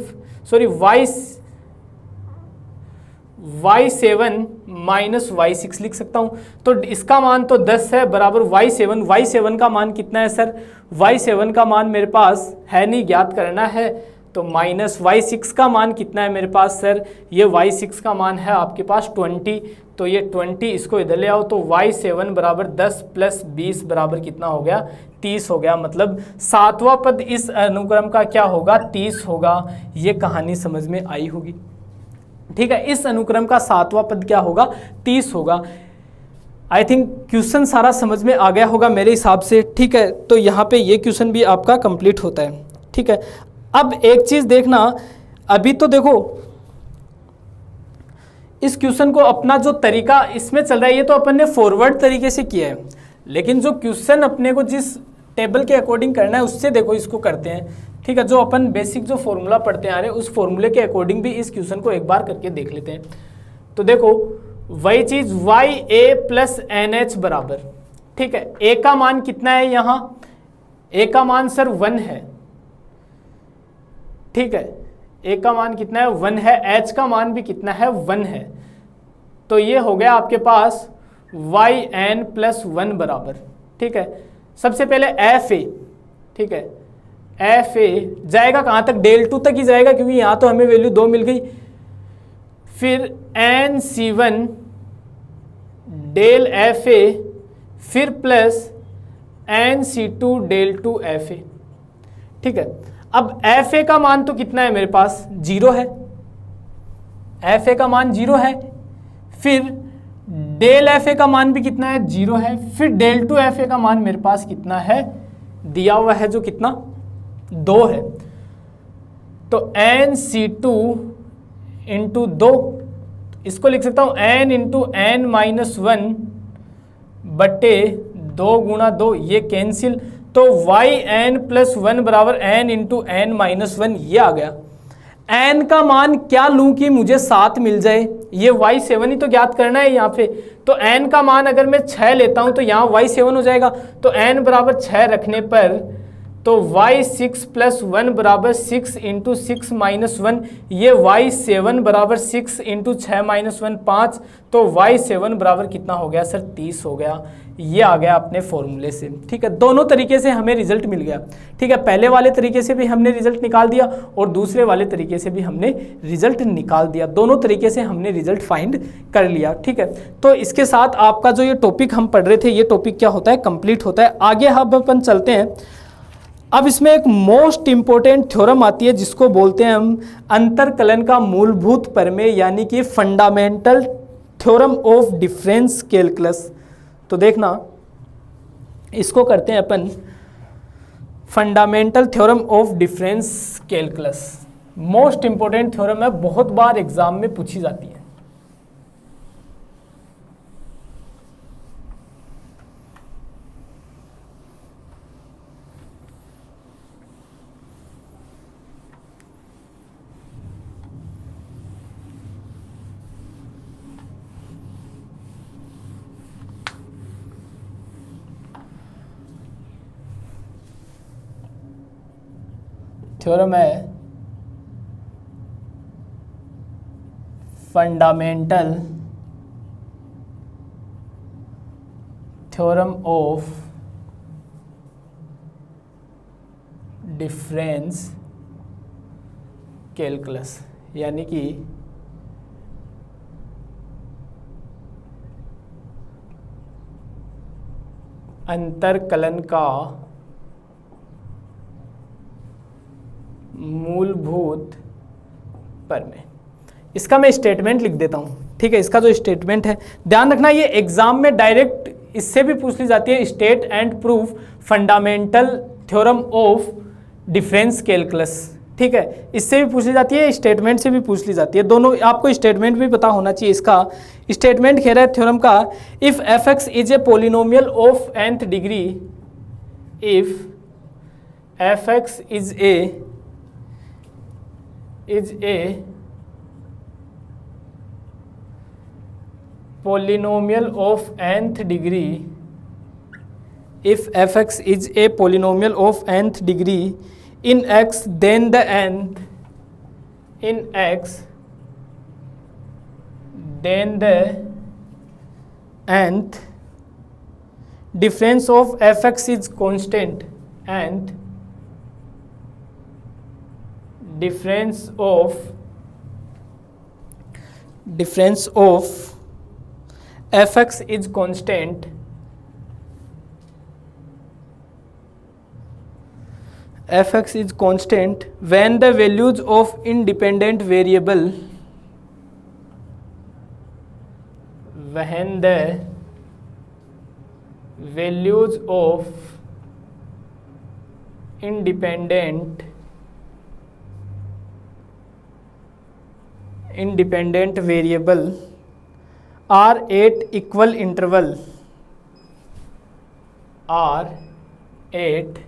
माइनस y6 लिख सकता हूं। तो इसका मान तो 10 है, बराबर y7 का मान कितना है सर, y7 का मान मेरे पास है नहीं, ज्ञात करना है। तो माइनस y6 का मान कितना है मेरे पास सर, ये y6 का मान है आपके पास 20। तो ये 20 इसको इधर ले आओ, तो y7 बराबर 10 + 20 बराबर कितना हो गया, 30 हो गया। मतलब सातवां पद इस अनुक्रम का क्या होगा, 30 होगा। ये कहानी समझ में आई होगी। ठीक है, इस अनुक्रम का सातवां पद क्या होगा, 30 होगा। आई थिंक क्वेश्चन सारा समझ में आ गया होगा मेरे हिसाब से। ठीक है, तो यहाँ पे ये क्वेश्चन भी आपका कंप्लीट होता है। ठीक है, अब एक चीज देखना, अभी तो देखो इस क्वेश्चन को अपना जो तरीका इसमें चल रहा है ये तो अपन ने फॉरवर्ड तरीके से किया है, लेकिन जो क्वेश्चन अपने को जिस टेबल के अकॉर्डिंग करना है उससे देखो इसको करते हैं। ठीक है, जो अपन बेसिक जो फॉर्मूला पढ़ते आ रहे हैं उस फॉर्मूले के अकॉर्डिंग भी इस क्वेश्चन को एक बार करके देख लेते हैं। तो देखो वही चीज ya + nh बराबर, ठीक है, a का मान कितना है, यहाँ a का मान सर 1 है। ठीक है, a का मान कितना है, 1 है। h का मान भी कितना है, 1 है। तो ये हो गया आपके पास yn + 1 बराबर। ठीक है, सबसे पहले fa, ठीक है, fa जाएगा कहाँ तक, डेल 2 तक ही जाएगा, क्योंकि यहाँ तो हमें वैल्यू 2 मिल गई। फिर nc1 डेल fa, फिर प्लस nc2 डेल 2 fa। ठीक है, अब fa का मान तो कितना है मेरे पास, 0 है। fa का मान 0 है। फिर डेल fa का मान भी कितना है, 0 है। फिर डेल 2 fa का मान मेरे पास कितना है, दिया हुआ है जो कितना, 2 है। तो nc2 इंटू 2, इसको लिख सकता हूँ n इंटू n माइनस 1 बटे 2 गुणा 2, ये कैंसिल। तो yn + 1 बराबर n इंटू n माइनस 1, ये आ गया। n का मान क्या लूं कि मुझे 7 मिल जाए, ये y7 ही तो ज्ञात करना है यहाँ पे। तो n का मान अगर मैं 6 लेता हूं तो यहाँ y7 हो जाएगा। तो n बराबर 6 रखने पर तो y6 + 1 बराबर 6 इंटू 6 माइनस 1, ये y7 बराबर 6 इंटू 6 माइनस 1 5। तो y7 बराबर कितना हो गया सर, 30 हो गया। ये आ गया अपने फॉर्मूले से। ठीक है, दोनों तरीके से हमें रिजल्ट मिल गया। ठीक है, पहले वाले तरीके से भी हमने रिजल्ट निकाल दिया और दूसरे वाले तरीके से भी हमने रिजल्ट निकाल दिया। दोनों तरीके से हमने रिजल्ट फाइंड कर लिया। ठीक है, तो इसके साथ आपका जो ये टॉपिक हम पढ़ रहे थे ये टॉपिक क्या होता है, कंप्लीट होता है। आगे हम अपन चलते हैं। अब इसमें एक मोस्ट इंपॉर्टेंट थ्योरम आती है जिसको बोलते हैं हम अंतरकलन का मूलभूत प्रमेय, यानी कि fundamental theorem of difference calculus. तो देखना इसको करते हैं अपन fundamental theorem of difference calculus. Most important theorem है, बहुत बार एग्जाम में पूछी जाती है। थ्योरम है fundamental theorem of difference calculus, यानी कि अंतरकलन का मूलभूत प्रमेय। इसका मैं स्टेटमेंट लिख देता हूँ, ठीक है। इसका जो स्टेटमेंट है, ध्यान रखना ये एग्जाम में डायरेक्ट इससे भी पूछ ली जाती है, state and proof fundamental theorem of difference calculus, ठीक है। इससे भी पूछ ली जाती है, स्टेटमेंट से भी पूछ ली जाती है, दोनों। आपको स्टेटमेंट भी पता होना चाहिए। इसका स्टेटमेंट कह रहा है थ्योरम का, if F x is a polynomial of nth degree, if F x is a polynomial of nth degree, if fx is a polynomial of nth degree in x, then the nth in x, then the nth difference of fx is constant, and difference of fx is constant, fx is constant when the values of independent variable, when the values of independent variable are at equal interval, are at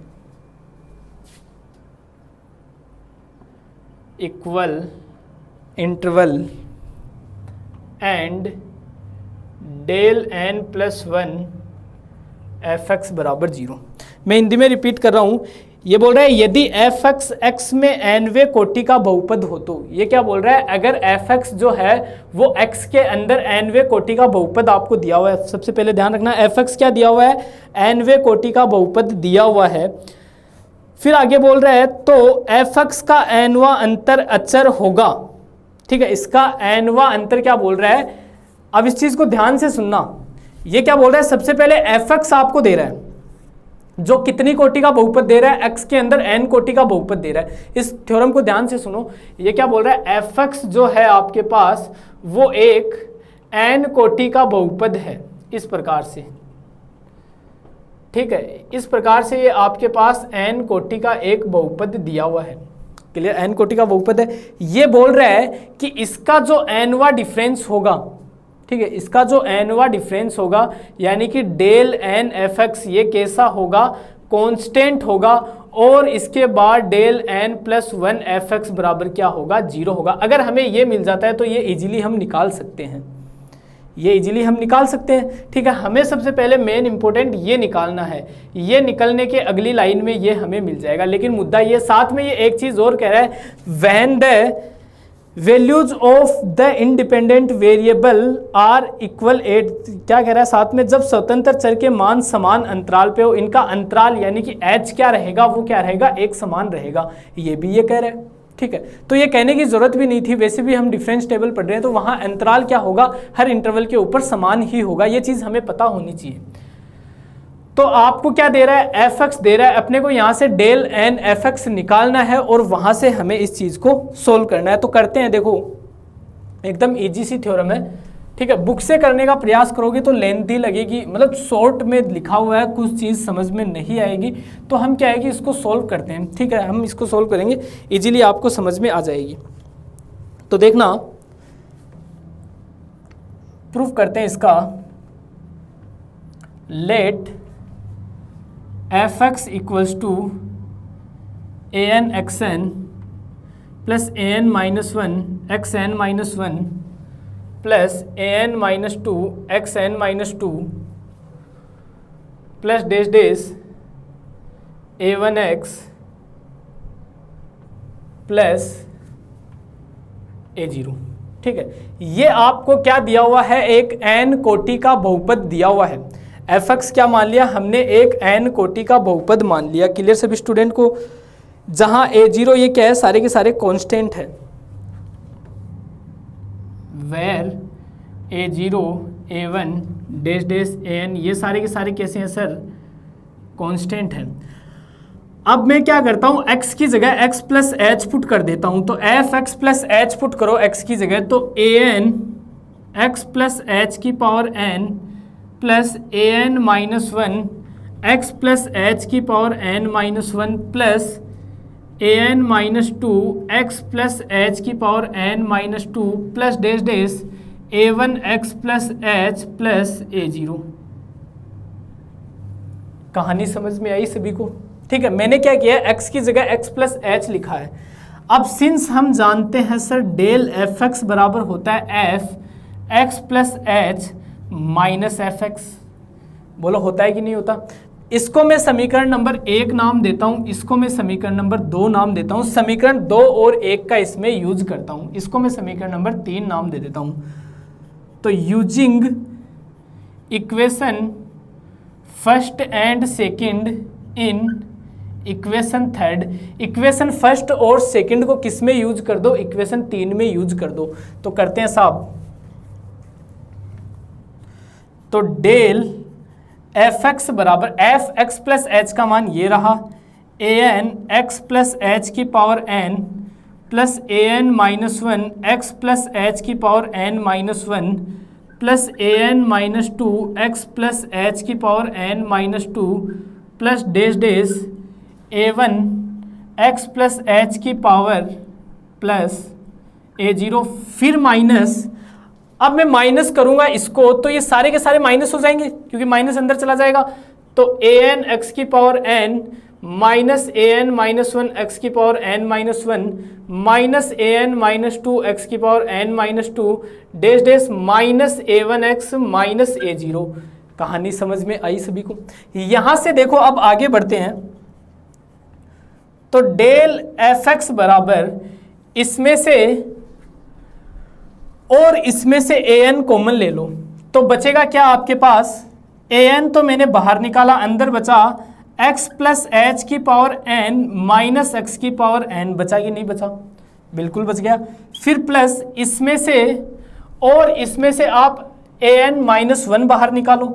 equal interval and del n plus 1 fx बराबर 0। मैं हिंदी में रिपीट कर रहा हूँ, ये बोल रहा है यदि एफ एक्स एक्स में एनवे कोटि का बहुपद हो तो, ये क्या बोल रहा है, अगर एफ एक्स जो है वो एक्स के अंदर एनवे कोटि का बहुपद आपको दिया हुआ है। सबसे पहले ध्यान रखना एफ एक्स क्या दिया हुआ है, एनवे कोटि का बहुपद दिया हुआ है। फिर आगे बोल रहा है तो एफ एक्स का एनवा अंतर अचर होगा, ठीक है। इसका एनवा अंतर क्या बोल रहा है, अब इस चीज को ध्यान से सुनना। ये क्या बोल रहा है, सबसे पहले एफ एक्स आपको दे रहा है, जो कितनी कोटि का बहुपद दे रहा है, एक्स के अंदर एन कोटि का बहुपद दे रहा है। इस थ्योरम को ध्यान से सुनो, ये क्या बोल रहा है, एफ एक्स जो है आपके पास वो एक एन कोटि का बहुपद है, इस प्रकार से, ठीक है। इस प्रकार से ये आपके पास एन कोटि का एक बहुपद दिया हुआ है, क्लियर, एन कोटि का बहुपद है। ये बोल रहा है कि इसका जो एनवा डिफरेंस होगा, ठीक है, इसका जो एनवा डिफरेंस होगा यानी कि डेल एन एफ एक्स ये कैसा होगा, कांस्टेंट होगा, और इसके बाद del N plus 1 F x बराबर क्या होगा, 0 होगा। अगर हमें ये मिल जाता है तो ये इजीली हम निकाल सकते हैं, ये इजीली हम निकाल सकते हैं, ठीक है। हमें सबसे पहले मेन इंपॉर्टेंट ये निकालना है, ये निकलने के अगली लाइन में ये हमें मिल जाएगा। लेकिन मुद्दा ये साथ में ये एक चीज और कह रहा है, when the values of the independent variable are equal at, क्या कह रहा है साथ में, जब स्वतंत्र चर के मान समान अंतराल पे हो, इनका अंतराल यानी कि एच क्या रहेगा, वो क्या रहेगा, एक समान रहेगा। ये भी ये कह रहा है, ठीक है। तो ये कहने की जरूरत भी नहीं थी, वैसे भी हम डिफरेंस टेबल पढ़ रहे हैं तो वहां अंतराल क्या होगा, हर इंटरवल के ऊपर समान ही होगा। ये चीज हमें पता होनी चाहिए। तो आपको क्या दे रहा है, एफ एक्स दे रहा है, अपने को यहाँ से डेल एन एफ एक्स निकालना है और वहाँ से हमें इस चीज़ को सोल्व करना है। तो करते हैं, देखो एकदम इजी सी थ्योरम है, ठीक है। बुक से करने का प्रयास करोगे तो लेंथी लगेगी, मतलब शॉर्ट में लिखा हुआ है, कुछ चीज़ समझ में नहीं आएगी, तो हम क्या है कि इसको सोल्व करते हैं, ठीक है। हम इसको सोल्व करेंगे, ईजिली आपको समझ में आ जाएगी। तो देखना, प्रूफ करते हैं इसका, let F X equals to A N X N plus A N minus 1 X N minus 1 plus A N minus 2 X N minus 2 plus dash dash A one x plus A zero, ठीक है। ये आपको क्या दिया हुआ है, एक एन कोटि का बहुपद दिया हुआ है। एफ एक्स क्या मान लिया हमने, एक एन कोटि का बहुपद मान लिया। क्लियर सभी स्टूडेंट को, जहां ए जीरो ये क्या है, सारे के सारे कांस्टेंट है। Where A zero A one dash dash A N, ये सारे के सारे कैसे हैं सर, कांस्टेंट है। अब मैं क्या करता हूँ, x की जगह x प्लस एच पुट कर देता हूँ, तो f x plus h put करो x की जगह, तो a N x plus H की power n plus A N minus one x plus H की power n minus one plus A N minus two x plus H की power n minus two plus dash dash a one x plus H plus A zero. कहानी समझ में आई सभी को? ठीक है, मैंने क्या किया है, x की जगह x प्लस एच लिखा है। अब सिंस हम जानते हैं सर डेल एफ एक्स बराबर होता है f x plus H minus F x, बोलो होता है कि नहीं होता? इसको मैं समीकरण नंबर 1 नाम देता हूं, इसको मैं समीकरण नंबर 2 नाम देता हूं, समीकरण 2 और 1 का इसमें यूज करता हूं, इसको मैं समीकरण नंबर 3 नाम दे देता हूं। तो using equation first and second in equation third, equation first और सेकंड को किस में यूज कर दो, इक्वेशन 3 में यूज कर दो। तो करते हैं साहब, तो डेल एफ एक्स बराबर एफ एक्स प्लस एच का मान ये रहा, a N x plus H की power n plus A N minus one x plus H की power n minus one plus A N minus two x plus H की power n minus two plus dash dash a one x plus H की पावर प्लस ए जीरो, फिर माइनस। अब मैं माइनस करूंगा इसको तो ये सारे के सारे माइनस हो जाएंगे क्योंकि माइनस अंदर चला जाएगा, तो ए एन एक्स की power n minus a N minus one x की power n minus one minus a N minus two x की power n minus two dash dash minus a one x minus a zero. कहानी समझ में आई सभी को? यहां से देखो अब आगे बढ़ते हैं, तो डेल एफ एक्स बराबर इसमें से और इसमें से ए एन कॉमन ले लो, तो बचेगा क्या आपके पास, ए एन तो मैंने बाहर निकाला, अंदर बचा x प्लस एच की पावर n माइनस एक्स की पावर n, बचा कि नहीं बचा? बिल्कुल बच गया। फिर प्लस इसमें से और इसमें से आप ए एन माइनस वन बाहर निकालो,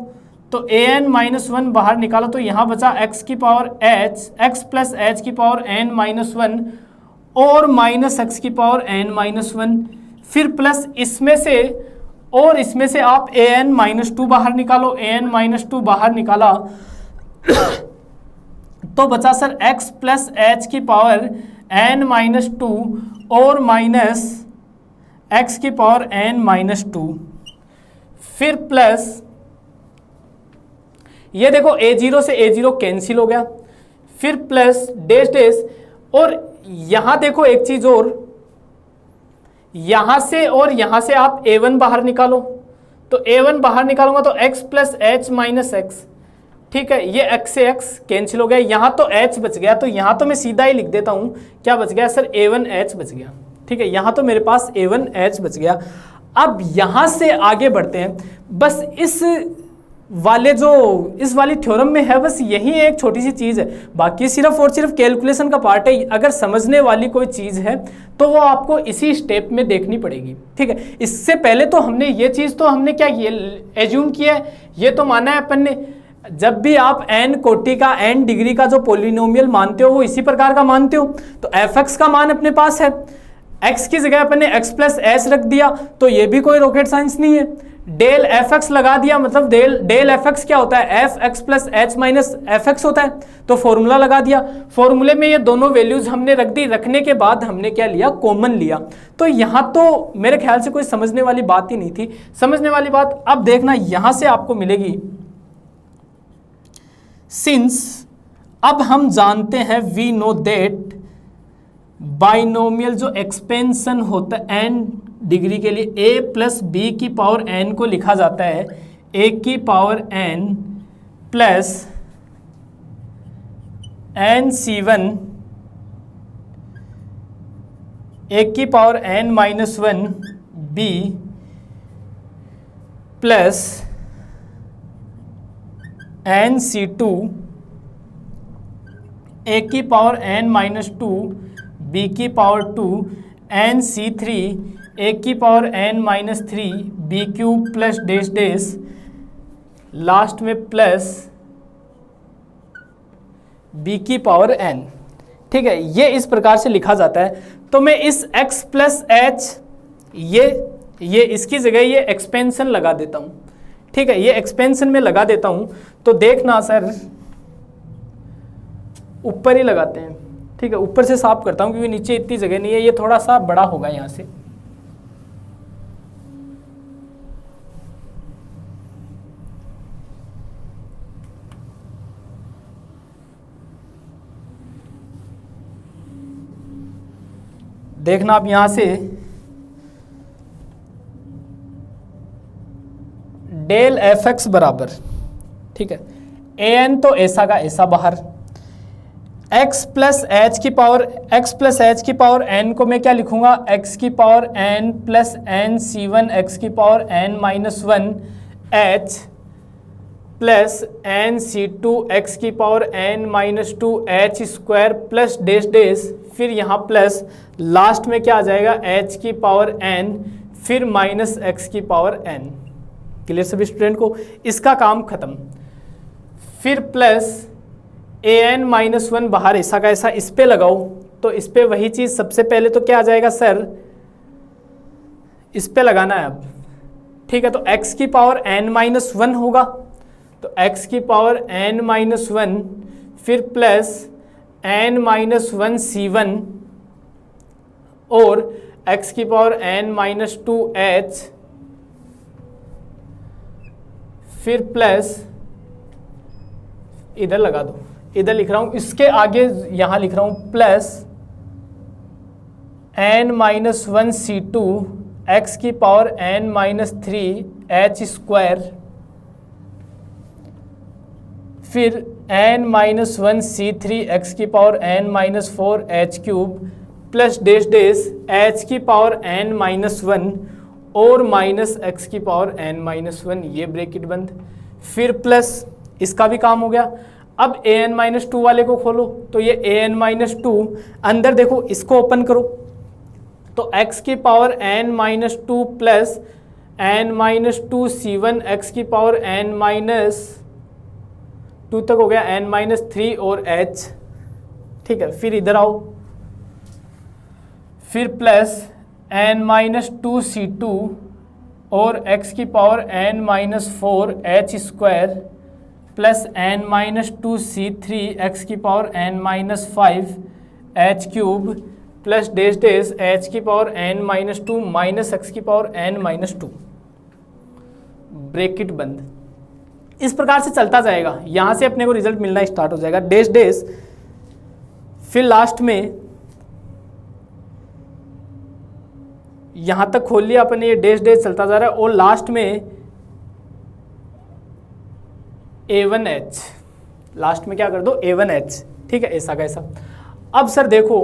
तो ए एन माइनस वन बाहर निकालो तो यहाँ बचा x की power h x plus H की पावर n माइनस वन और माइनस एक्स की पावर n माइनस वन, फिर प्लस इसमें से और इसमें से आप ए एन माइनस टू बाहर निकालो, ए एन माइनस टू बाहर निकाला तो बचा सर x प्लस एच की पावर n माइनस टू और माइनस एक्स की पावर n माइनस टू, फिर प्लस ये देखो ए जीरो से ए जीरो कैंसिल हो गया, फिर प्लस डैश डैश, और यहां देखो एक चीज और, यहां से और यहां से आप a1 बाहर निकालो, तो a1 बाहर निकालूंगा तो x plus H minus x, ठीक है, ये x से x कैंसिल हो गया, यहां तो h बच गया, तो यहां तो मैं सीधा ही लिख देता हूं, क्या बच गया सर, a1h बच गया, ठीक है, यहां तो मेरे पास a1h बच गया। अब यहां से आगे बढ़ते हैं, बस इस वाली थ्योरम में है बस यही एक छोटी सी चीज़ है, बाकी सिर्फ और सिर्फ कैलकुलेशन का पार्ट है। अगर समझने वाली कोई चीज़ है तो वो आपको इसी स्टेप में देखनी पड़ेगी, ठीक है। इससे पहले तो हमने ये चीज़ तो हमने क्या किया, एज्यूम किया है, ये तो माना है अपन ने, जब भी आप n कोटि का n डिग्री का जो पोलिनोमियल मानते हो वो इसी प्रकार का मानते हो, तो fx का मान अपने पास है, x की जगह अपन ने x प्लस एच रख दिया, तो ये भी कोई रॉकेट साइंस नहीं है। डेल एफ एक्स लगा दिया, मतलब डेल एफ एक्स क्या होता है, f x plus H minus F x होता है, तो फॉर्मूला लगा दिया, फॉर्मूले में ये दोनों वैल्यूज हमने रख दी, रखने के बाद हमने क्या लिया, कॉमन लिया। तो यहाँ तो मेरे ख्याल से कोई समझने वाली बात ही नहीं थी। समझने वाली बात अब देखना यहाँ से आपको मिलेगी, सिंस अब हम जानते हैं, वी नो दैट बाइनोमियल जो एक्सपेंशन होता है n डिग्री के लिए, a प्लस बी की पावर n को लिखा जाता है a की power n plus n(c1) a की power n minus one b plus n(c2) a की power n minus two b की पावर 2 n(c3) a की power n minus three B cube plus dash dash, last में प्लस b की पावर n। ठीक है, ये इस प्रकार से लिखा जाता है। तो मैं इस x प्लस एच ये इसकी जगह ये एक्सपेंशन लगा देता हूँ। ठीक है, ये एक्सपेंशन में लगा देता हूँ। तो देखना सर, ऊपर ही लगाते हैं। ठीक है, ऊपर से साफ करता हूँ क्योंकि नीचे इतनी जगह नहीं है, ये थोड़ा सा बड़ा होगा यहाँ से। देखना आप यहाँ से डेल एफ एक्स बराबर, ठीक है, ए एन तो ऐसा का ऐसा बाहर, x प्लस एच की पावर n को मैं क्या लिखूंगा, x की power n plus N C one x की power n minus one h plus N C two x की power n minus two h square plus dash dash, फिर यहाँ प्लस लास्ट में क्या आ जाएगा h की पावर n फिर माइनस x की पावर n। क्लियर सभी स्टूडेंट को? इसका काम खत्म। फिर plus A N minus one बाहर ऐसा का ऐसा इस पे लगाओ, तो इस पे वही चीज़ सबसे पहले तो क्या आ जाएगा सर, इस पे लगाना है अब। ठीक है, तो x की पावर n माइनस वन होगा, तो x की पावर n माइनस वन फिर plus n minus one c one और x की power n minus two H फिर प्लस इधर लगा दो, इधर लिख रहा हूं, इसके आगे यहां लिख रहा हूं plus n minus one c two x की power n minus three h square फिर n minus one c three x की power n minus four h cube plus dash dash h की पावर n माइनस वन और माइनस x की पावर n माइनस वन, ये ब्रैकेट बंद। फिर प्लस इसका भी काम हो गया। अब ए एन माइनस टू वाले को खोलो, तो ये ए एन माइनस टू अंदर देखो, इसको ओपन करो, तो x की power n minus two plus n minus two c one x की पावर n माइनस टू तक हो गया n माइनस थ्री और h। ठीक है, फिर इधर आओ, फिर plus n minus two c two और x की power n minus four h square plus n minus two c three x की power n minus five h cube plus dash dash h की power n minus two minus x की power n minus to, bracket बंद। इस प्रकार से चलता जाएगा, यहाँ से अपने को रिजल्ट मिलना स्टार्ट हो जाएगा, डेश डेश फिर लास्ट में यहाँ तक खोल लिया अपन, ये डेश डेश चलता जा रहा है और लास्ट में A1H, लास्ट में क्या कर दो A1H। ठीक है, ऐसा का ऐसा। अब सर देखो,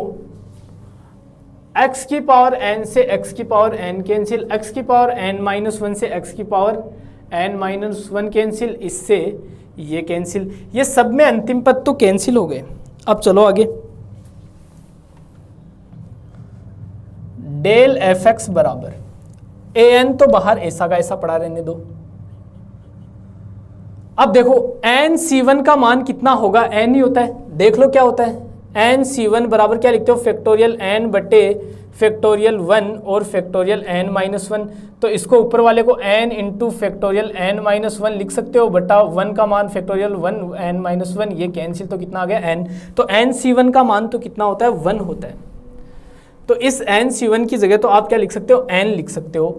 x की पावर n से x की पावर n कैंसिल, x की पावर n माइनस वन से x की power n minus one cancel, इससे ये कैंसिल, ये सब में अंतिम पद तो कैंसिल हो गए। अब चलो आगे, डेल एफ एक्स बराबर ए एन तो बाहर ऐसा का ऐसा पड़ा रहने दो। अब देखो एन सी वन का मान कितना होगा, एन ही होता है, देख लो क्या होता है, एन सी वन बराबर क्या लिखते हो, फैक्टोरियल एन बटे फैक्टोरियल वन और फैक्टोरियल एन माइनस वन। तो इसको ऊपर वाले को N into factorial N minus one लिख सकते हो, बटा वन का मान factorial one N minus one, ये कैंसिल, तो कितना आ गया एन। तो एन सी वन का मान तो कितना होता है, वन होता है। तो इस एन सी वन की जगह तो आप क्या लिख सकते हो, एन लिख सकते हो।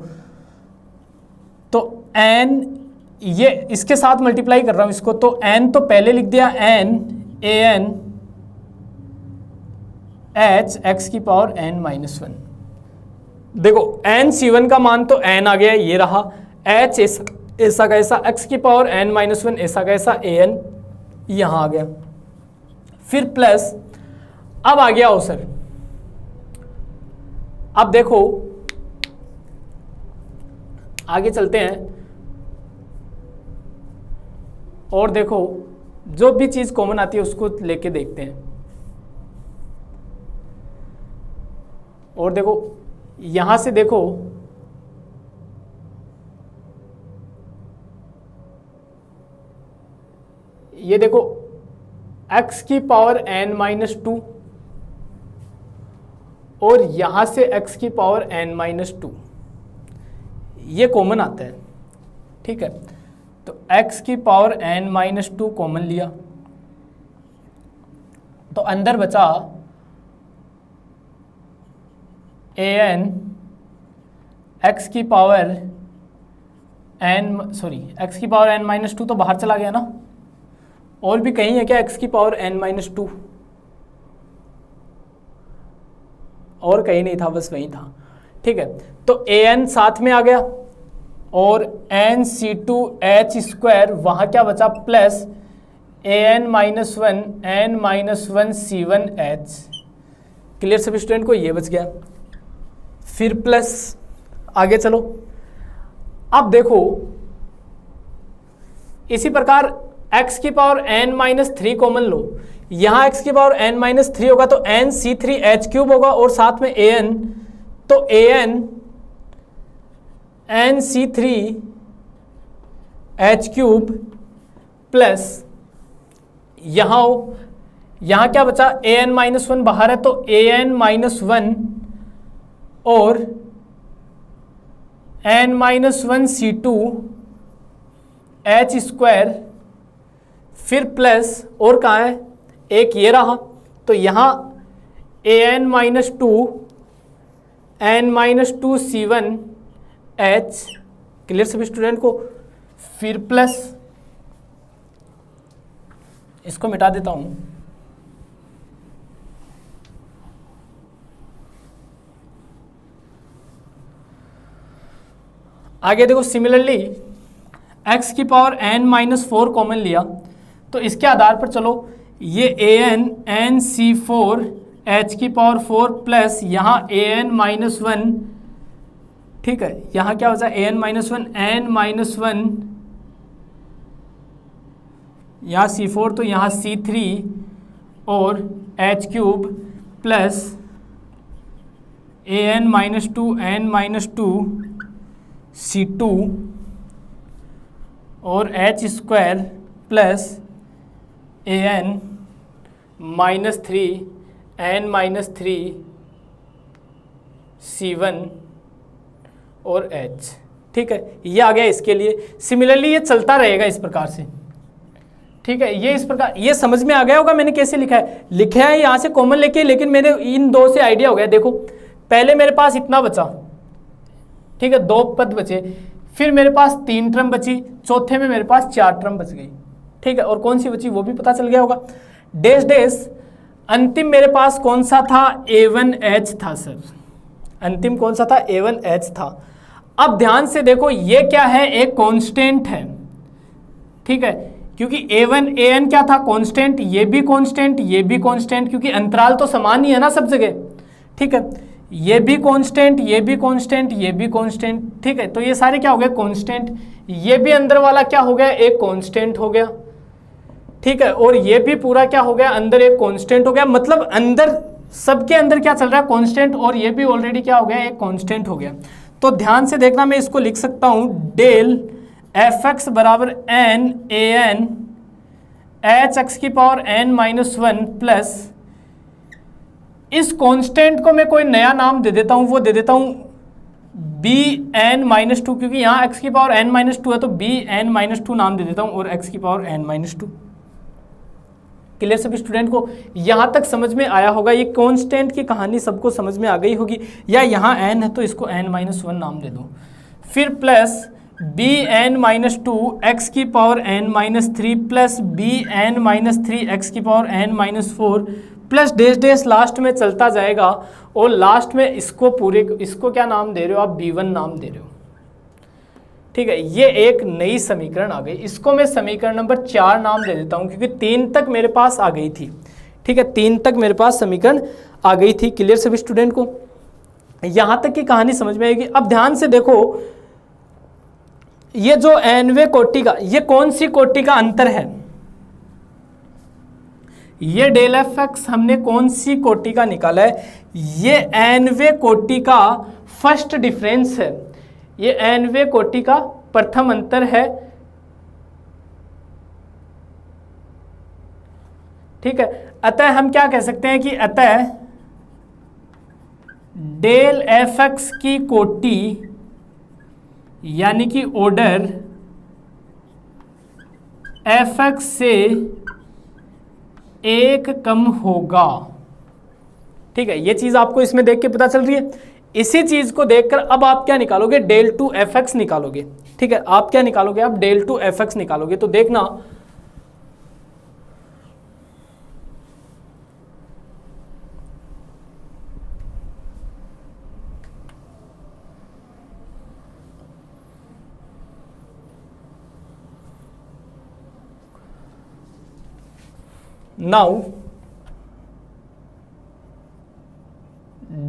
तो एन, ये इसके साथ मल्टीप्लाई कर रहा हूं इसको, तो एन तो पहले लिख दिया, N A N H x की पावर एन माइनस वन। देखो एन सी वन का मान तो एन आ गया, ये रहा, एच ऐसा का ऐसा, एक्स की पावर एन माइनस वन ऐसा का ऐसा, ए एन यहां आ गया। फिर प्लस, अब आ गया हो सर, अब देखो आगे चलते हैं और देखो जो भी चीज कॉमन आती है उसको लेके देखते हैं। और देखो यहां से देखो, ये देखो x की पावर n-2 और यहां से x की पावर n-2, ये कॉमन आता है। ठीक है, तो x की पावर n-2 कॉमन लिया तो अंदर बचा an x की पावर x की पावर n-2 तो बाहर चला गया ना, और भी कहीं है क्या x की पावर n-2? और कहीं नहीं था, बस वही था। ठीक है, तो an साथ में आ गया और nc2h² वहां क्या बचा प्लस an-1 n-1c1h। क्लियर सभी स्टूडेंट को? ये बच गया। फिर प्लस आगे चलो, अब देखो इसी प्रकार x की पावर n-3 कॉमन लो, यहां x की पावर n-3 होगा तो nc3h³ होगा और साथ में an, तो an nc3h³ प्लस यहां क्या बचा, an-1 बाहर है तो an-1 और n-1c2h², फिर प्लस और कहाँ है, एक ये रहा, तो यहाँ an-2 n-2c1h। क्लियर सभी स्टूडेंट को? फिर प्लस, इसको मिटा देता हूं, आगे देखो सिमिलरली x की पावर n-4 कॉमन लिया तो इसके आधार पर चलो, ये an nc4h की पावर 4 प्लस यहाँ an-1, ठीक है, यहाँ क्या बचा an-1 n-1, यहाँ c4 तो यहाँ c3 और h³ plus an-2 n-2 c2 और h² plus an-3 n-3 c1 और h। ठीक है, ये आ गया इसके लिए। सिमिलरली ये चलता रहेगा इस प्रकार से। ठीक है, ये इस प्रकार, ये समझ में आ गया होगा मैंने कैसे लिखा है। लिखा है यहाँ से कॉमन लेके, लेकिन मेरे इन दो से आइडिया हो गया। देखो पहले मेरे पास इतना बचा, ठीक है, 2 पद बचे, फिर मेरे पास 3 टर्म बची, चौथे में मेरे पास 4 टर्म बच गई। ठीक है, और कौन सी बची वो भी पता चल गया होगा। डैश डैश अंतिम मेरे पास कौन सा था, A1H था सर, अंतिम कौन सा था, A1H था। अब ध्यान से देखो ये क्या है, एक कांस्टेंट है। ठीक है, क्योंकि A1 AN क्या था, कांस्टेंट, ये भी कांस्टेंट, ये भी कांस्टेंट, क्योंकि अंतराल तो समान ही है ना सब जगह। ठीक है, ये भी कांस्टेंट, ये भी कांस्टेंट, ये भी कांस्टेंट। ठीक है, तो ये सारे क्या हो गए, कांस्टेंट। ये भी अंदर वाला क्या हो गया, एक कांस्टेंट हो गया। ठीक है, और ये भी पूरा क्या हो गया, अंदर एक कांस्टेंट हो गया। मतलब अंदर सबके अंदर क्या चल रहा है, कांस्टेंट, और ये भी ऑलरेडी क्या हो गया, एक कांस्टेंट हो गया। तो ध्यान से देखना, मैं इसको लिख सकता हूं डेल fx बराबर n an hx की पावर n-1 प्लस, इस कांस्टेंट को मैं कोई नया नाम दे देता हूं, वो दे देता हूं bn-2, क्योंकि यहाँ x की पावर n-2 है तो bn-2 नाम दे देता हूं और x की पावर n-2। क्लियर सभी स्टूडेंट को? यहां तक समझ में आया होगा, ये कांस्टेंट की कहानी सबको समझ में आ गई होगी। या यहाँ n है तो इसको n-1 नाम दे दो, फिर प्लस bn-2 x की power n-3 plus bn-3 x की power n-4 plus dash dash last में चलता जाएगा, और लास्ट में इसको इसको क्या नाम दे रहे हो आप, b1 नाम दे रहे हो। ठीक है, ये एक नई समीकरण आ गई, इसको मैं समीकरण नंबर 4 नाम दे देता हूं, क्योंकि 3 तक मेरे पास आ गई थी। ठीक है, 3 तक मेरे पास समीकरण आ गई थी। क्लियर सभी स्टूडेंट को? यहां तक की कहानी समझ में आएगी। अब ध्यान से देखो, ये जो nवें कोटि का, ये कौन सी कोटि का अंतर है, ये डेल एफ एक्स हमने कौन सी कोटि का निकाला है, ये nवें कोटि का फर्स्ट डिफरेंस है, ये nवें कोटि का प्रथम अंतर है। ठीक है। अतः हम क्या कह सकते हैं कि अतः डेल एफ एक्स की कोटि यानी कि ऑर्डर एफ एक्स से एक कम होगा। ठीक है, ये चीज आपको इसमें देख के पता चल रही है। इसी चीज को देखकर अब आप क्या निकालोगे, डेल टू एफ एक्स निकालोगे। ठीक है, आप क्या निकालोगे, आप डेल टू एफ एक्स निकालोगे। तो देखना now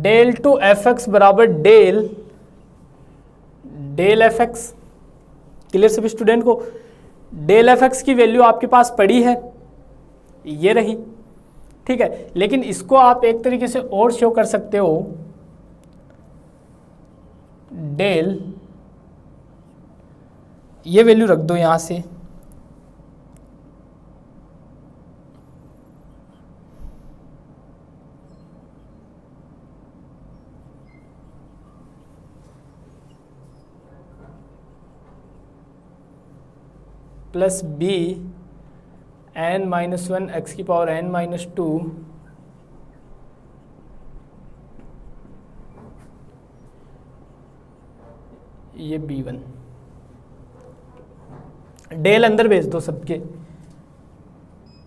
del two F x बराबर डेल एफ एक्स। क्लियर सभी स्टूडेंट को? डेल एफ एक्स की वैल्यू आपके पास पड़ी है, ये रही। ठीक है, लेकिन इसको आप एक तरीके से और शो कर सकते हो, डेल, ये वैल्यू रख दो यहां से, plus B N minus one x की पावर एन माइनस टू ये b1। डेल अंदर भेज दो सबके,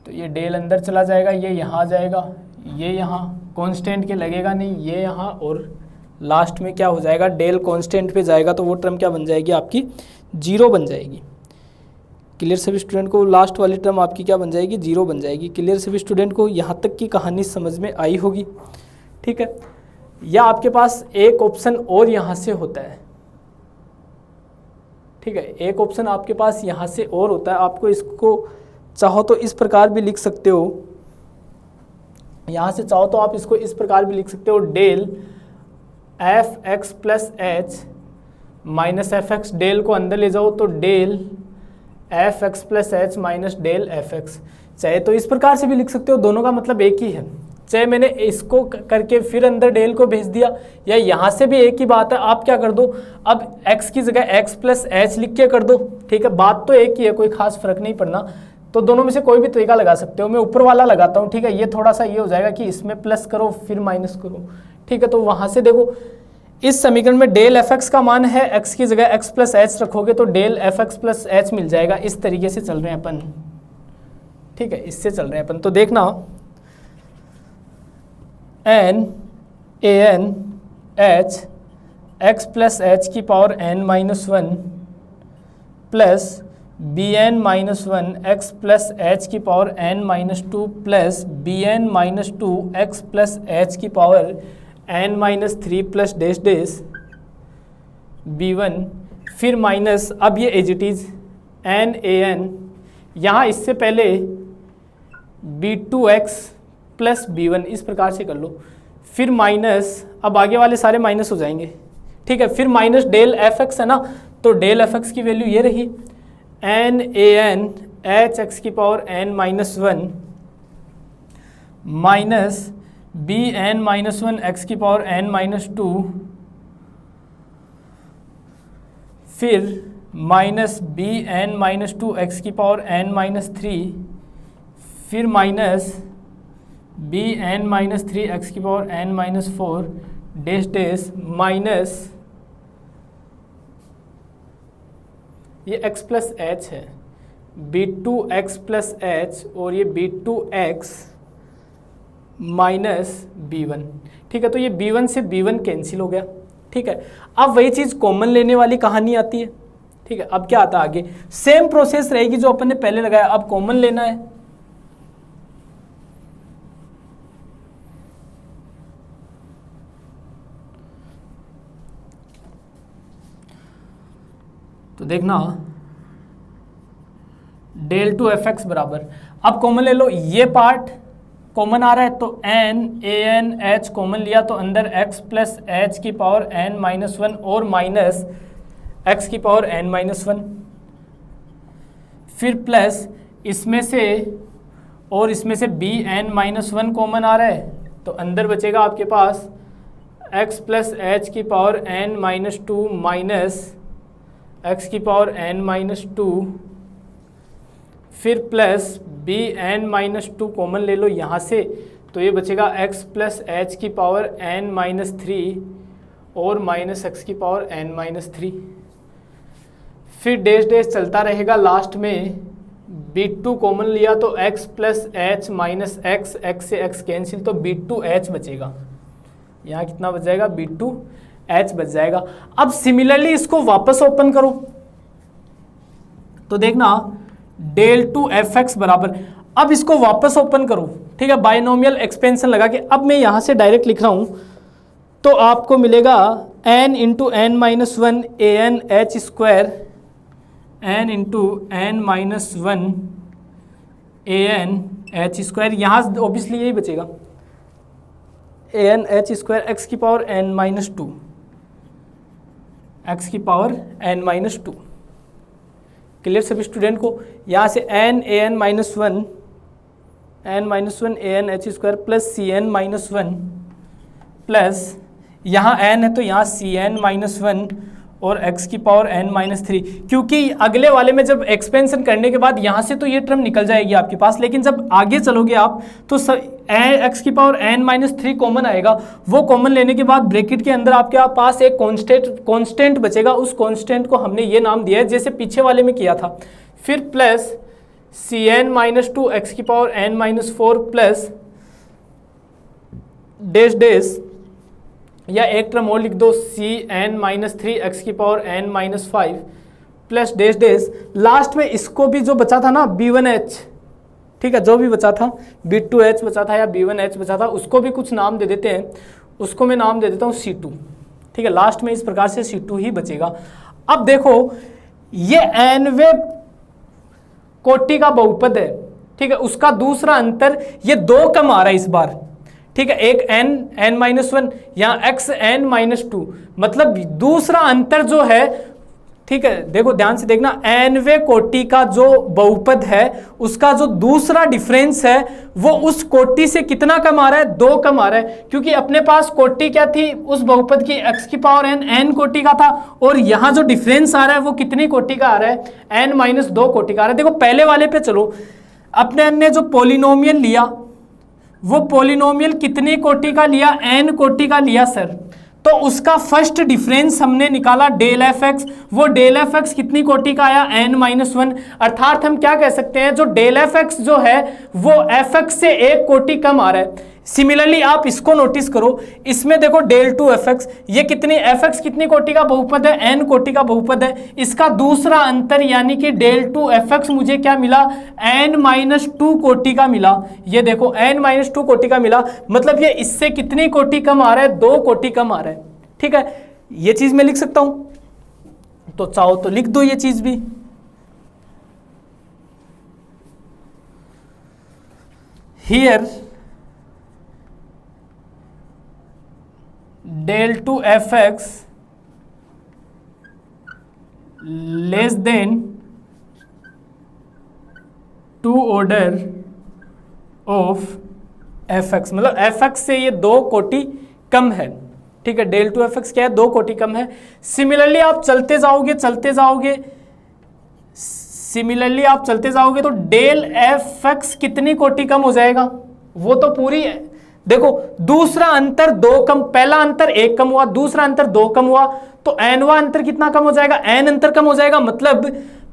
तो ये डेल अंदर चला जाएगा, ये यहाँ आ जाएगा, ये यहाँ कांस्टेंट के लगेगा नहीं, ये यहाँ, और लास्ट में क्या हो जाएगा, डेल कांस्टेंट पे जाएगा तो वो टर्म क्या बन जाएगी आपकी, 0 बन जाएगी। क्लियर सभी स्टूडेंट को? लास्ट वाली टर्म आपकी क्या बन जाएगी, 0 बन जाएगी। क्लियर सभी स्टूडेंट को? यहाँ तक की कहानी समझ में आई होगी। ठीक है, या आपके पास एक ऑप्शन और यहाँ से होता है। ठीक है, एक ऑप्शन आपके पास यहाँ से और होता है, आपको इसको चाहो तो इस प्रकार भी लिख सकते हो, यहाँ से चाहो तो आप इसको इस प्रकार भी लिख सकते हो, del F x plus H minus F X, del को अंदर ले जाओ तो del F x plus H minus del F X. चाहे तो इस प्रकार से भी लिख सकते हो, दोनों का मतलब एक ही है। चाहे मैंने इसको करके फिर अंदर डेल को भेज दिया, या यहाँ से भी एक ही बात है, आप क्या कर दो, अब x की जगह x प्लस एच लिख के कर दो। ठीक है, बात तो एक ही है, कोई खास फर्क नहीं पड़ना। तो दोनों में से कोई भी तरीका लगा सकते हो, मैं ऊपर वाला लगाता हूँ। ठीक है, ये थोड़ा सा ये हो जाएगा कि इसमें प्लस करो फिर माइनस करो। ठीक है, तो वहाँ से देखो, इस समीकरण में डेल एफ एक्स का मान है, x की जगह x प्लस एच रखोगे तो del F x plus H मिल जाएगा। इस तरीके से चल रहे हैं अपन। ठीक है, इससे चल रहे हैं अपन। तो देखना n A N H x plus H की power N minus one plus B N minus one x plus H की power N minus two plus B N minus two x plus H की power N minus three plus dash dash b1, फिर माइनस, अब ये as it is n A n, यहाँ इससे पहले b2x प्लस b1, इस प्रकार से कर लो, फिर माइनस, अब आगे वाले सारे माइनस हो जाएंगे। ठीक है, फिर माइनस डेल एफ एक्स है ना, तो डेल एफ एक्स की वैल्यू ये रही, n A N H x की power N minus one minus b N minus one x की पावर एन माइनस टू, फिर minus b N minus two x की पावर एन माइनस थ्री, फिर minus b N minus three x की power N minus four dash dash minus ये x प्लस एच है, b2x प्लस एच, और ये b2x माइनस b1। ठीक है, तो ये b1 से b1 कैंसिल हो गया। ठीक है, अब वही चीज़ कॉमन लेने वाली कहानी आती है। ठीक है, अब क्या आता है आगे, सेम प्रोसेस रहेगी जो अपन ने पहले लगाया, अब कॉमन लेना है। तो देखना डेल टू एफ एक्स बराबर, अब कॉमन ले लो, ये पार्ट कॉमन आ रहा है तो n A N h common लिया तो अंदर x प्लस एच की पावर n माइनस वन और माइनस x की पावर n माइनस वन, फिर प्लस इसमें से और इसमें से b N minus one common आ रहा है, तो अंदर बचेगा आपके पास x प्लस एच की power n minus two minus x की पावर n माइनस टू, फिर plus B N minus two common ले लो यहाँ से, तो ये बचेगा x प्लस एच की पावर n माइनस थ्री और माइनस एक्स की पावर n माइनस थ्री। फिर डैश डैश चलता रहेगा, लास्ट में b2 कॉमन लिया तो x plus H minus x, x से x कैंसिल, तो b2h बचेगा। यहाँ कितना बच जाएगा? b2h बच जाएगा। अब सिमिलरली इसको वापस ओपन करो तो देखना डेल टू एफ एक्स बराबर, अब इसको वापस ओपन करो, ठीक है, बाइनोमियल एक्सपेंशन लगा के। अब मैं यहाँ से डायरेक्ट लिख रहा हूँ तो आपको मिलेगा n into N minus one a N h square, n into N minus one a N h square, यहाँ ऑब्वियसली यही बचेगा a N h square x की power n minus two, x की power n minus two. Clear सभी स्टूडेंट को? यहाँ से n a N minus one a N h square plus c n minus one plus यहाँ n है तो यहाँ सी एन माइनस वन और x की पावर n माइनस थ्री, क्योंकि अगले वाले में जब एक्सपेंशन करने के बाद यहाँ से तो ये टर्म निकल जाएगी आपके पास, लेकिन जब आगे चलोगे आप तो x की power n minus three common आएगा। वो कॉमन लेने के बाद ब्रैकेट के अंदर आपके पास एक कांस्टेंट बचेगा, उस कांस्टेंट को हमने ये नाम दिया है जैसे पीछे वाले में किया था। फिर plus c n minus two x की power n minus four plus dash dash, या एक टर्म और लिख दो c n minus three x की power n minus five plus dash dash. Last में इसको भी जो बचा था ना b1h, ठीक है, जो भी बचा था b2h बचा था या b1h बचा था, उसको भी कुछ नाम दे देते हैं। उसको मैं नाम दे देता हूँ c2, ठीक है। लास्ट में इस प्रकार से c2 ही बचेगा। अब देखो ये nवे कोटि का बहुपद है, ठीक है, उसका दूसरा अंतर ये दो कम आ रहा है इस बार, ठीक है, एक n माइनस वन, यहाँ x n माइनस टू, मतलब दूसरा अंतर जो है, ठीक है, देखो ध्यान से देखना, nवे कोटि का जो बहुपद है उसका जो दूसरा डिफरेंस है वो उस कोटि से कितना कम आ रहा है? दो कम आ रहा है, क्योंकि अपने पास कोटि क्या थी उस बहुपद की? x की पावर n कोटि का था, और यहाँ जो डिफरेंस आ रहा है वो कितनी कोटि का आ रहा है? n माइनस दो कोटि का आ रहा है। देखो पहले वाले पे चलो, अपने ने जो पोलिनोमियल लिया वो पोलिनोमियल कितनी कोटि का लिया? n कोटि का लिया सर, तो उसका फर्स्ट डिफरेंस हमने निकाला डेल एफ एक्स, वो डेल एफ एक्स कितनी कोटि का आया? n minus one. अर्थात हम क्या कह सकते हैं, जो डेल एफ एक्स जो है वो एफ एक्स से एक कोटि कम आ रहा है। सिमिलरली आप इसको नोटिस करो, इसमें देखो डेल टू एफ एक्स, ये कितनी एफ एक्स कितनी कोटि का बहुपद है? n कोटि का बहुपद है। इसका दूसरा अंतर यानी कि डेल टू एफ एक्स मुझे क्या मिला? n माइनस टू कोटि का मिला। ये देखो n माइनस टू कोटि का मिला, मतलब ये इससे कितनी कोटि कम आ रहा है? दो कोटि कम आ रहा है, ठीक है। ये चीज मैं लिख सकता हूं, तो चाहो तो लिख दो ये चीज भी। Here del two F X less than two order of F X, मतलब एफ एक्स से ये दो कोटि कम है, ठीक है। डेल टू एफ एक्स क्या है? दो कोटि कम है। सिमिलरली आप चलते जाओगे तो डेल एफ एक्स कितनी कोटि कम हो जाएगा? वो तो पूरी है। देखो दूसरा अंतर दो कम, पहला अंतर एक कम हुआ, दूसरा अंतर दो कम हुआ, तो एनवा अंतर कितना कम हो जाएगा? n अंतर कम हो जाएगा, मतलब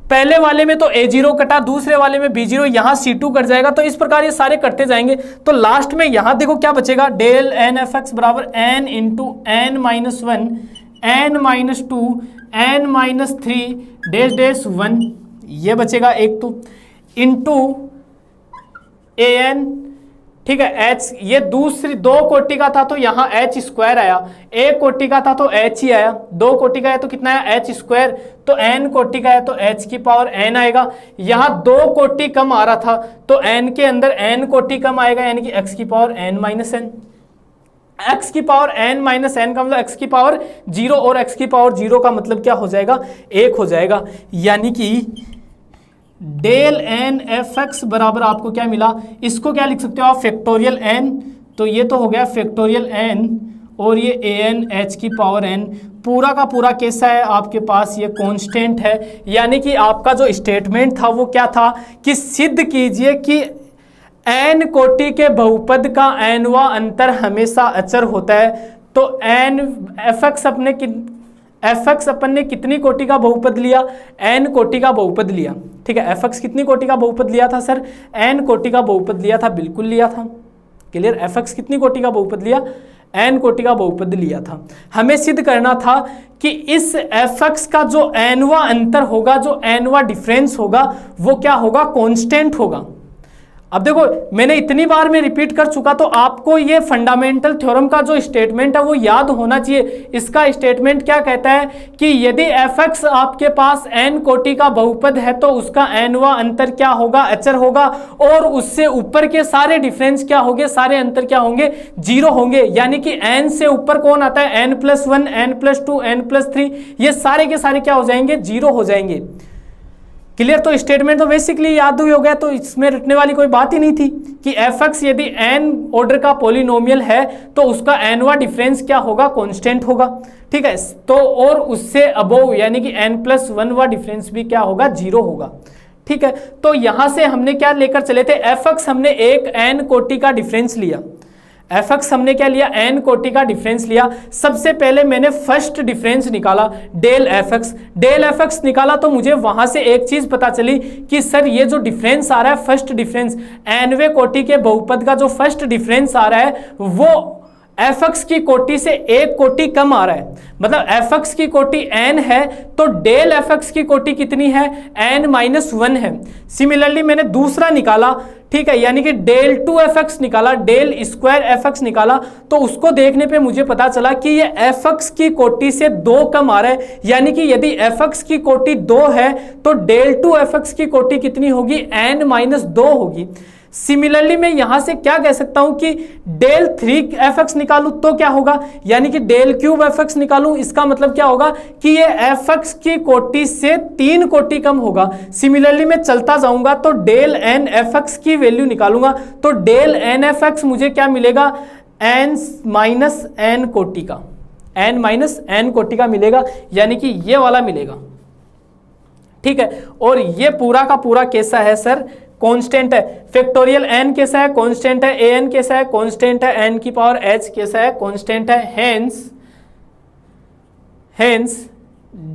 पहले वाले में तो a0 कटा, दूसरे वाले में b0, यहाँ c2 कट जाएगा। तो इस प्रकार ये सारे कटते जाएंगे, तो लास्ट में यहाँ देखो क्या बचेगा? डेल एन एफ एक्स बराबर n into N minus one, N minus two, N minus three, dash dash one, ये बचेगा एक, तो इंटू ए एन, ठीक है, h, ये दूसरी दो कोटि का था तो यहाँ h स्क्वायर आया, एक कोटि का था तो h ही आया, दो कोटि का है तो कितना आया? h स्क्वायर, तो n कोटि का है तो h की पावर n आएगा। यहाँ दो कोटि कम आ रहा था तो n के अंदर n कोटि कम आएगा, यानी कि x की power n minus n। x की पावर n माइनस n का मतलब x की पावर 0, और x की पावर 0 का मतलब क्या हो जाएगा? 1 हो जाएगा, यानी कि डेल एन एफ एक्स बराबर आपको क्या मिला, इसको क्या लिख सकते हो आप, फैक्टोरियल एन, तो ये तो हो गया फैक्टोरियल एन और ये ए एन एच की पावर एन, पूरा का पूरा कैसा है आपके पास, ये कांस्टेंट है। यानी कि आपका जो स्टेटमेंट था वो क्या था कि सिद्ध कीजिए कि एन कोटि के बहुपद का एनवा अंतर हमेशा अचर होता है। तो एन एफ एक्स अपन ने कितनी कोटि का बहुपद लिया, एन कोटि का बहुपद लिया, ठीक है। एफ एक्स कितनी कोटि का बहुपद लिया था सर, एन कोटि का बहुपद लिया था, बिल्कुल लिया था, क्लियर। एफ एक्स कितनी कोटि का बहुपद लिया, एन कोटि का बहुपद लिया था। हमें सिद्ध करना था कि इस एफ एक्स का जो एनवा अंतर होगा, जो एनवा डिफरेंस होगा, वो क्या होगा, कांस्टेंट होगा। अब देखो मैंने इतनी बार में रिपीट कर चुका, तो आपको ये फंडामेंटल थ्योरम का जो स्टेटमेंट है वो याद होना चाहिए। इसका स्टेटमेंट क्या कहता है कि यदि एफ एक्स आपके पास एन कोटि का बहुपद है तो उसका एनवा अंतर क्या होगा, अचर होगा, और उससे ऊपर के सारे डिफरेंस क्या होंगे, सारे अंतर क्या होंगे, जीरो होंगे। यानी कि एन से ऊपर कौन आता है, N plus one, N plus two, N plus three, ये सारे के सारे क्या हो जाएंगे, जीरो हो जाएंगे, क्लियर। तो स्टेटमेंट तो बेसिकली याद ही हो गया, तो इसमें रटने वाली कोई बात ही नहीं थी कि एफ एक्स यदि एन ऑर्डर का पॉलिनोमियल है तो उसका एनवा डिफरेंस क्या होगा, कांस्टेंट होगा, ठीक है। तो और उससे अबोव यानी कि एन प्लस वन वा डिफरेंस भी क्या होगा, जीरो होगा, ठीक है। तो यहां से हमने क्या लेकर चले थे, एफ एक्स हमने एक एन कोटि का डिफरेंस लिया, एफ एक्स हमने क्या लिया, एन कोटि का डिफरेंस लिया। सबसे पहले मैंने फर्स्ट डिफरेंस निकाला, del F X, del F X निकाला तो मुझे वहां से एक चीज पता चली कि सर ये जो डिफरेंस आ रहा है, फर्स्ट डिफरेंस, एनवे कोटि के बहुपद का जो फर्स्ट डिफरेंस आ रहा है वो एफ एक्स की कोटि से एक कोटि कम आ रहा है। मतलब एफ एक्स की कोटि एन है तो डेल एफ एक्स की कोटि कितनी है, एन माइनस वन है। सिमिलरली मैंने दूसरा निकाला, ठीक है, यानी कि डेल टू एफ एक्स निकाला, डेल स्क्वायर एफ एक्स निकाला, तो उसको देखने पे मुझे पता चला कि ये एफ एक्स की कोटि से दो कम आ रहा है। यानी कि यदि एफ एक्स की कोटि दो है तो डेल टू एफ एक्स की कोटि कितनी होगी, एन माइनस दो होगी। सिमिलरली मैं यहां से क्या कह सकता हूं कि डेल थ्री एफ एक्स निकालू तो क्या होगा, यानी कि डेल क्यूब एफ एक्स निकालू, इसका मतलब क्या होगा कि ये एफ एक्स की कोटि से तीन कोटि कम होगा। सिमिलरली मैं चलता जाऊंगा तो डेल एन एफ एक्स की वैल्यू निकालूंगा तो डेल एन एफ एक्स मुझे क्या मिलेगा, एन माइनस एन कोटि का, एन माइनस एन कोटि का मिलेगा, यानी कि ये वाला मिलेगा, ठीक है। और ये पूरा का पूरा कैसा है सर, कांस्टेंट है। फैक्टोरियल एन कैसा है, कांस्टेंट है। ए एन कैसा है, कांस्टेंट है। एन की पावर एच कैसा है, कांस्टेंट है। Hence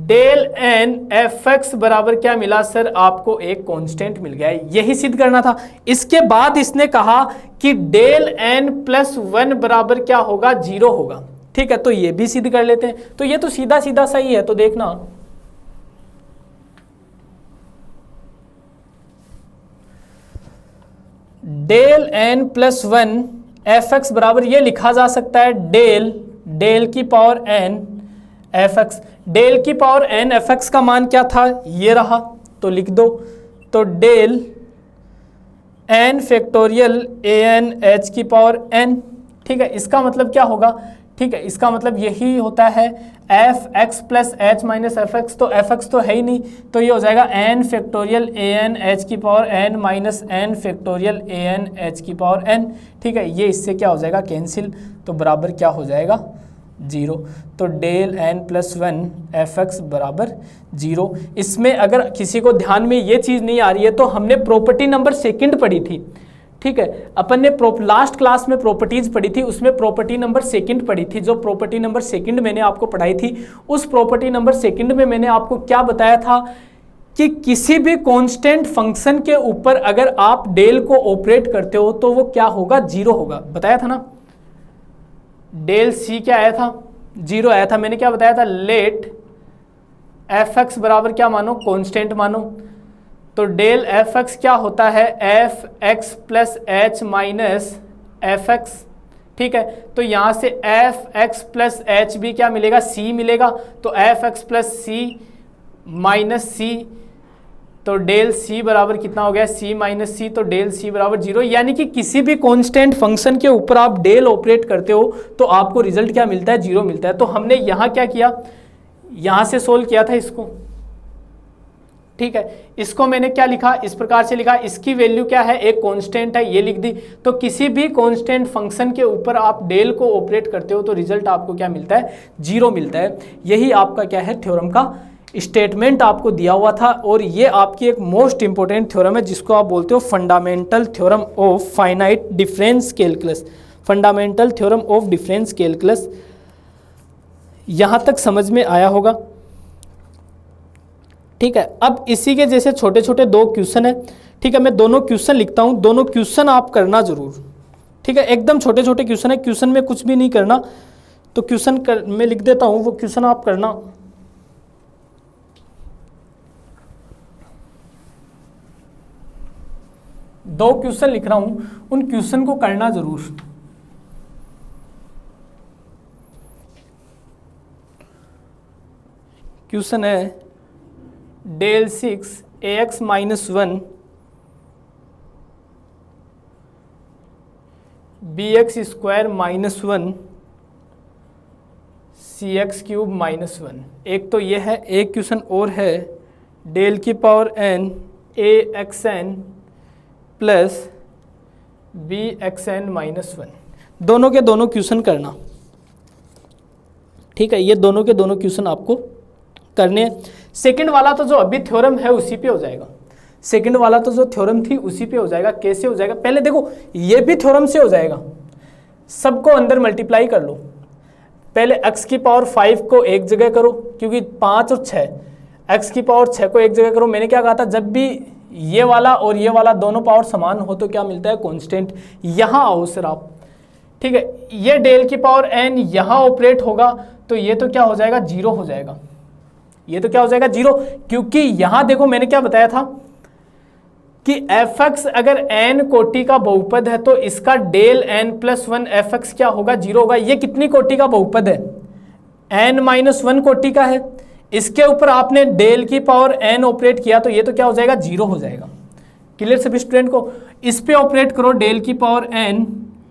del N F x बराबर क्या मिला सर, आपको एक कांस्टेंट मिल गया है। यही सिद्ध करना था। इसके बाद इसने कहा कि डेल एन प्लस वन बराबर क्या होगा, जीरो होगा, ठीक है। तो ये भी सिद्ध कर लेते हैं। तो ये तो सीधा सीधा सही है, तो देखना del N plus one F x बराबर ये लिखा जा सकता है डेल की power N F X. Del की पावर एन एफ एक्स का मान क्या था, ये रहा, तो लिख दो। तो del N factorial a N H की पावर एन, ठीक है। इसका मतलब क्या होगा, ठीक है, इसका मतलब यही होता है f x plus H minus F x. तो एफ एक्स तो है ही नहीं, तो ये हो जाएगा n factorial a N H की power N minus n factorial a N H की पावर एन, ठीक है। ये इससे क्या हो जाएगा, कैंसिल, तो बराबर क्या हो जाएगा, जीरो। तो del N plus one F x बराबर जीरो। इसमें अगर किसी को ध्यान में ये चीज़ नहीं आ रही है तो हमने प्रॉपर्टी नंबर सेकंड पढ़ी थी, ठीक है। अपन ने लास्ट क्लास में प्रॉपर्टीज पढ़ी थी, उसमें प्रॉपर्टी नंबर सेकंड पढ़ी थी। जो प्रॉपर्टी नंबर सेकंड मैंने आपको पढ़ाई थी, उस प्रॉपर्टी नंबर सेकंड में मैंने आपको क्या बताया था कि किसी भी कांस्टेंट फंक्शन के ऊपर अगर आप डेल को ऑपरेट करते हो तो वो क्या होगा, जीरो होगा। बताया था ना, डेल सी क्या आया था, जीरो आया था। मैंने क्या बताया था, लेट एफ एक्स बराबर क्या मानो, कांस्टेंट मानो। तो डेल एफ एक्स क्या होता है, f x plus H minus F x, ठीक है। तो यहाँ से एफ एक्स प्लस एच भी क्या मिलेगा, सी मिलेगा। तो एफ एक्स प्लस सी माइनस सी, तो डेल सी बराबर कितना हो गया, सी माइनस सी, तो डेल सी बराबर जीरो। यानी कि किसी भी कांस्टेंट फंक्शन के ऊपर आप डेल ऑपरेट करते हो तो आपको रिजल्ट क्या मिलता है, जीरो मिलता है। तो हमने यहाँ क्या किया, यहाँ से सोल्व किया था इसको, ठीक है, इसको मैंने क्या लिखा, इस प्रकार से लिखा, इसकी वैल्यू क्या है, एक कांस्टेंट है, ये लिख दी। तो किसी भी कांस्टेंट फंक्शन के ऊपर आप डेल को ऑपरेट करते हो तो रिजल्ट आपको क्या मिलता है, 0 मिलता है। यही आपका क्या है, थ्योरम का स्टेटमेंट आपको दिया हुआ था। और ये आपकी एक मोस्ट इंपॉर्टेंट थ्योरम है जिसको आप बोलते हो fundamental theorem of finite difference calculus. Fundamental theorem of difference calculus, यहाँ तक समझ में आया होगा। ठीक है, अब इसी के जैसे छोटे छोटे 2 क्वेश्चन है। ठीक है, मैं दोनों क्वेश्चन लिखता हूँ, दोनों क्वेश्चन आप करना जरूर। ठीक है, एकदम छोटे छोटे क्वेश्चन है, क्वेश्चन में कुछ भी नहीं करना, तो क्वेश्चन मैं लिख देता हूँ, वो क्वेश्चन आप करना। दो क्वेश्चन लिख रहा हूं, उन क्वेश्चन को करना जरूर। क्वेश्चन है del 6 ax - 1 bx² - 1 cx³ - 1। एक तो ये है, एक क्वेश्चन और है del की power n axn plus bxn - 1। दोनों के दोनों क्वेश्चन करना। ठीक है, ये दोनों के दोनों क्वेश्चन आपको करने हैं। सेकंड वाला तो जो अभी थ्योरम है उसी पे हो जाएगा, सेकंड वाला तो जो थ्योरम थी उसी पे हो जाएगा। कैसे हो जाएगा, पहले देखो, ये भी थ्योरम से हो जाएगा। सबको अंदर मल्टीप्लाई कर लो। पहले x की पावर 5 को एक जगह करो, क्योंकि 5 और 6, x की पावर 6 को एक जगह करो। मैंने क्या कहा था, जब भी ये वाला और ये वाला दोनों पावर समान हो तो क्या मिलता है, कांस्टेंट। यहाँ आओ सर आप। ठीक है, ये डेल की पावर n यहाँ ऑपरेट होगा तो ये तो क्या हो जाएगा, 0 हो जाएगा। ये तो क्या हो जाएगा, 0, क्योंकि यहां देखो मैंने क्या बताया था कि fx अगर n कोटि का बहुपद है तो इसका डेल n + 1 fx क्या होगा, 0 होगा। ये कितनी कोटि का बहुपद है, n - 1 कोटि का है। इसके ऊपर आपने डेल की पावर n ऑपरेट किया तो ये तो क्या हो जाएगा, 0 हो जाएगा। क्लियर सभी स्टूडेंट को। इस पे ऑपरेट करो, डेल की पावर n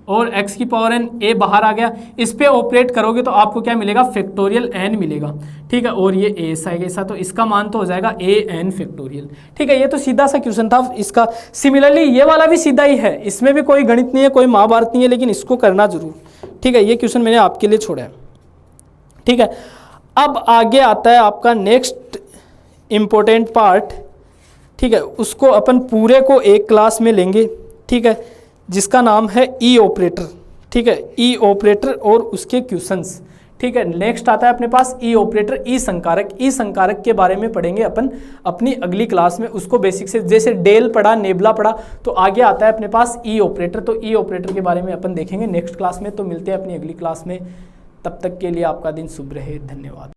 और x की पावर n, a बाहर आ गया। इस पे ऑपरेट करोगे तो आपको क्या मिलेगा, फैक्टोरियल n मिलेगा। ठीक है, और ये a आएगा ऐसा, तो इसका मान तो हो जाएगा an फैक्टोरियल। ठीक है, ये तो सीधा सा क्वेश्चन था इसका। सिमिलरली ये वाला भी सीधा ही है, इसमें भी कोई गणित नहीं है, कोई महाभारत नहीं है, लेकिन इसको करना जरूर। ठीक है, ये क्वेश्चन मैंने आपके लिए छोड़ा है। ठीक है, अब आगे आता है आपका नेक्स्ट इम्पोर्टेंट पार्ट। ठीक है, उसको अपन पूरे को एक क्लास में लेंगे। ठीक है, जिसका नाम है ई ऑपरेटर। ठीक है, ई ऑपरेटर और उसके क्वेश्चंस। ठीक है, नेक्स्ट आता है अपने पास ई ऑपरेटर, ई संकारक। ई संकारक के बारे में पढ़ेंगे अपन अपनी अगली क्लास में। उसको बेसिक से, जैसे डेल पढ़ा, नेबला पढ़ा, तो आगे आता है अपने पास ई ऑपरेटर। तो ई ऑपरेटर के बारे में अपन देखेंगे नेक्स्ट क्लास में। तो मिलते हैं अपनी अगली क्लास में, तब तक के लिए आपका दिन शुभ रहे। धन्यवाद।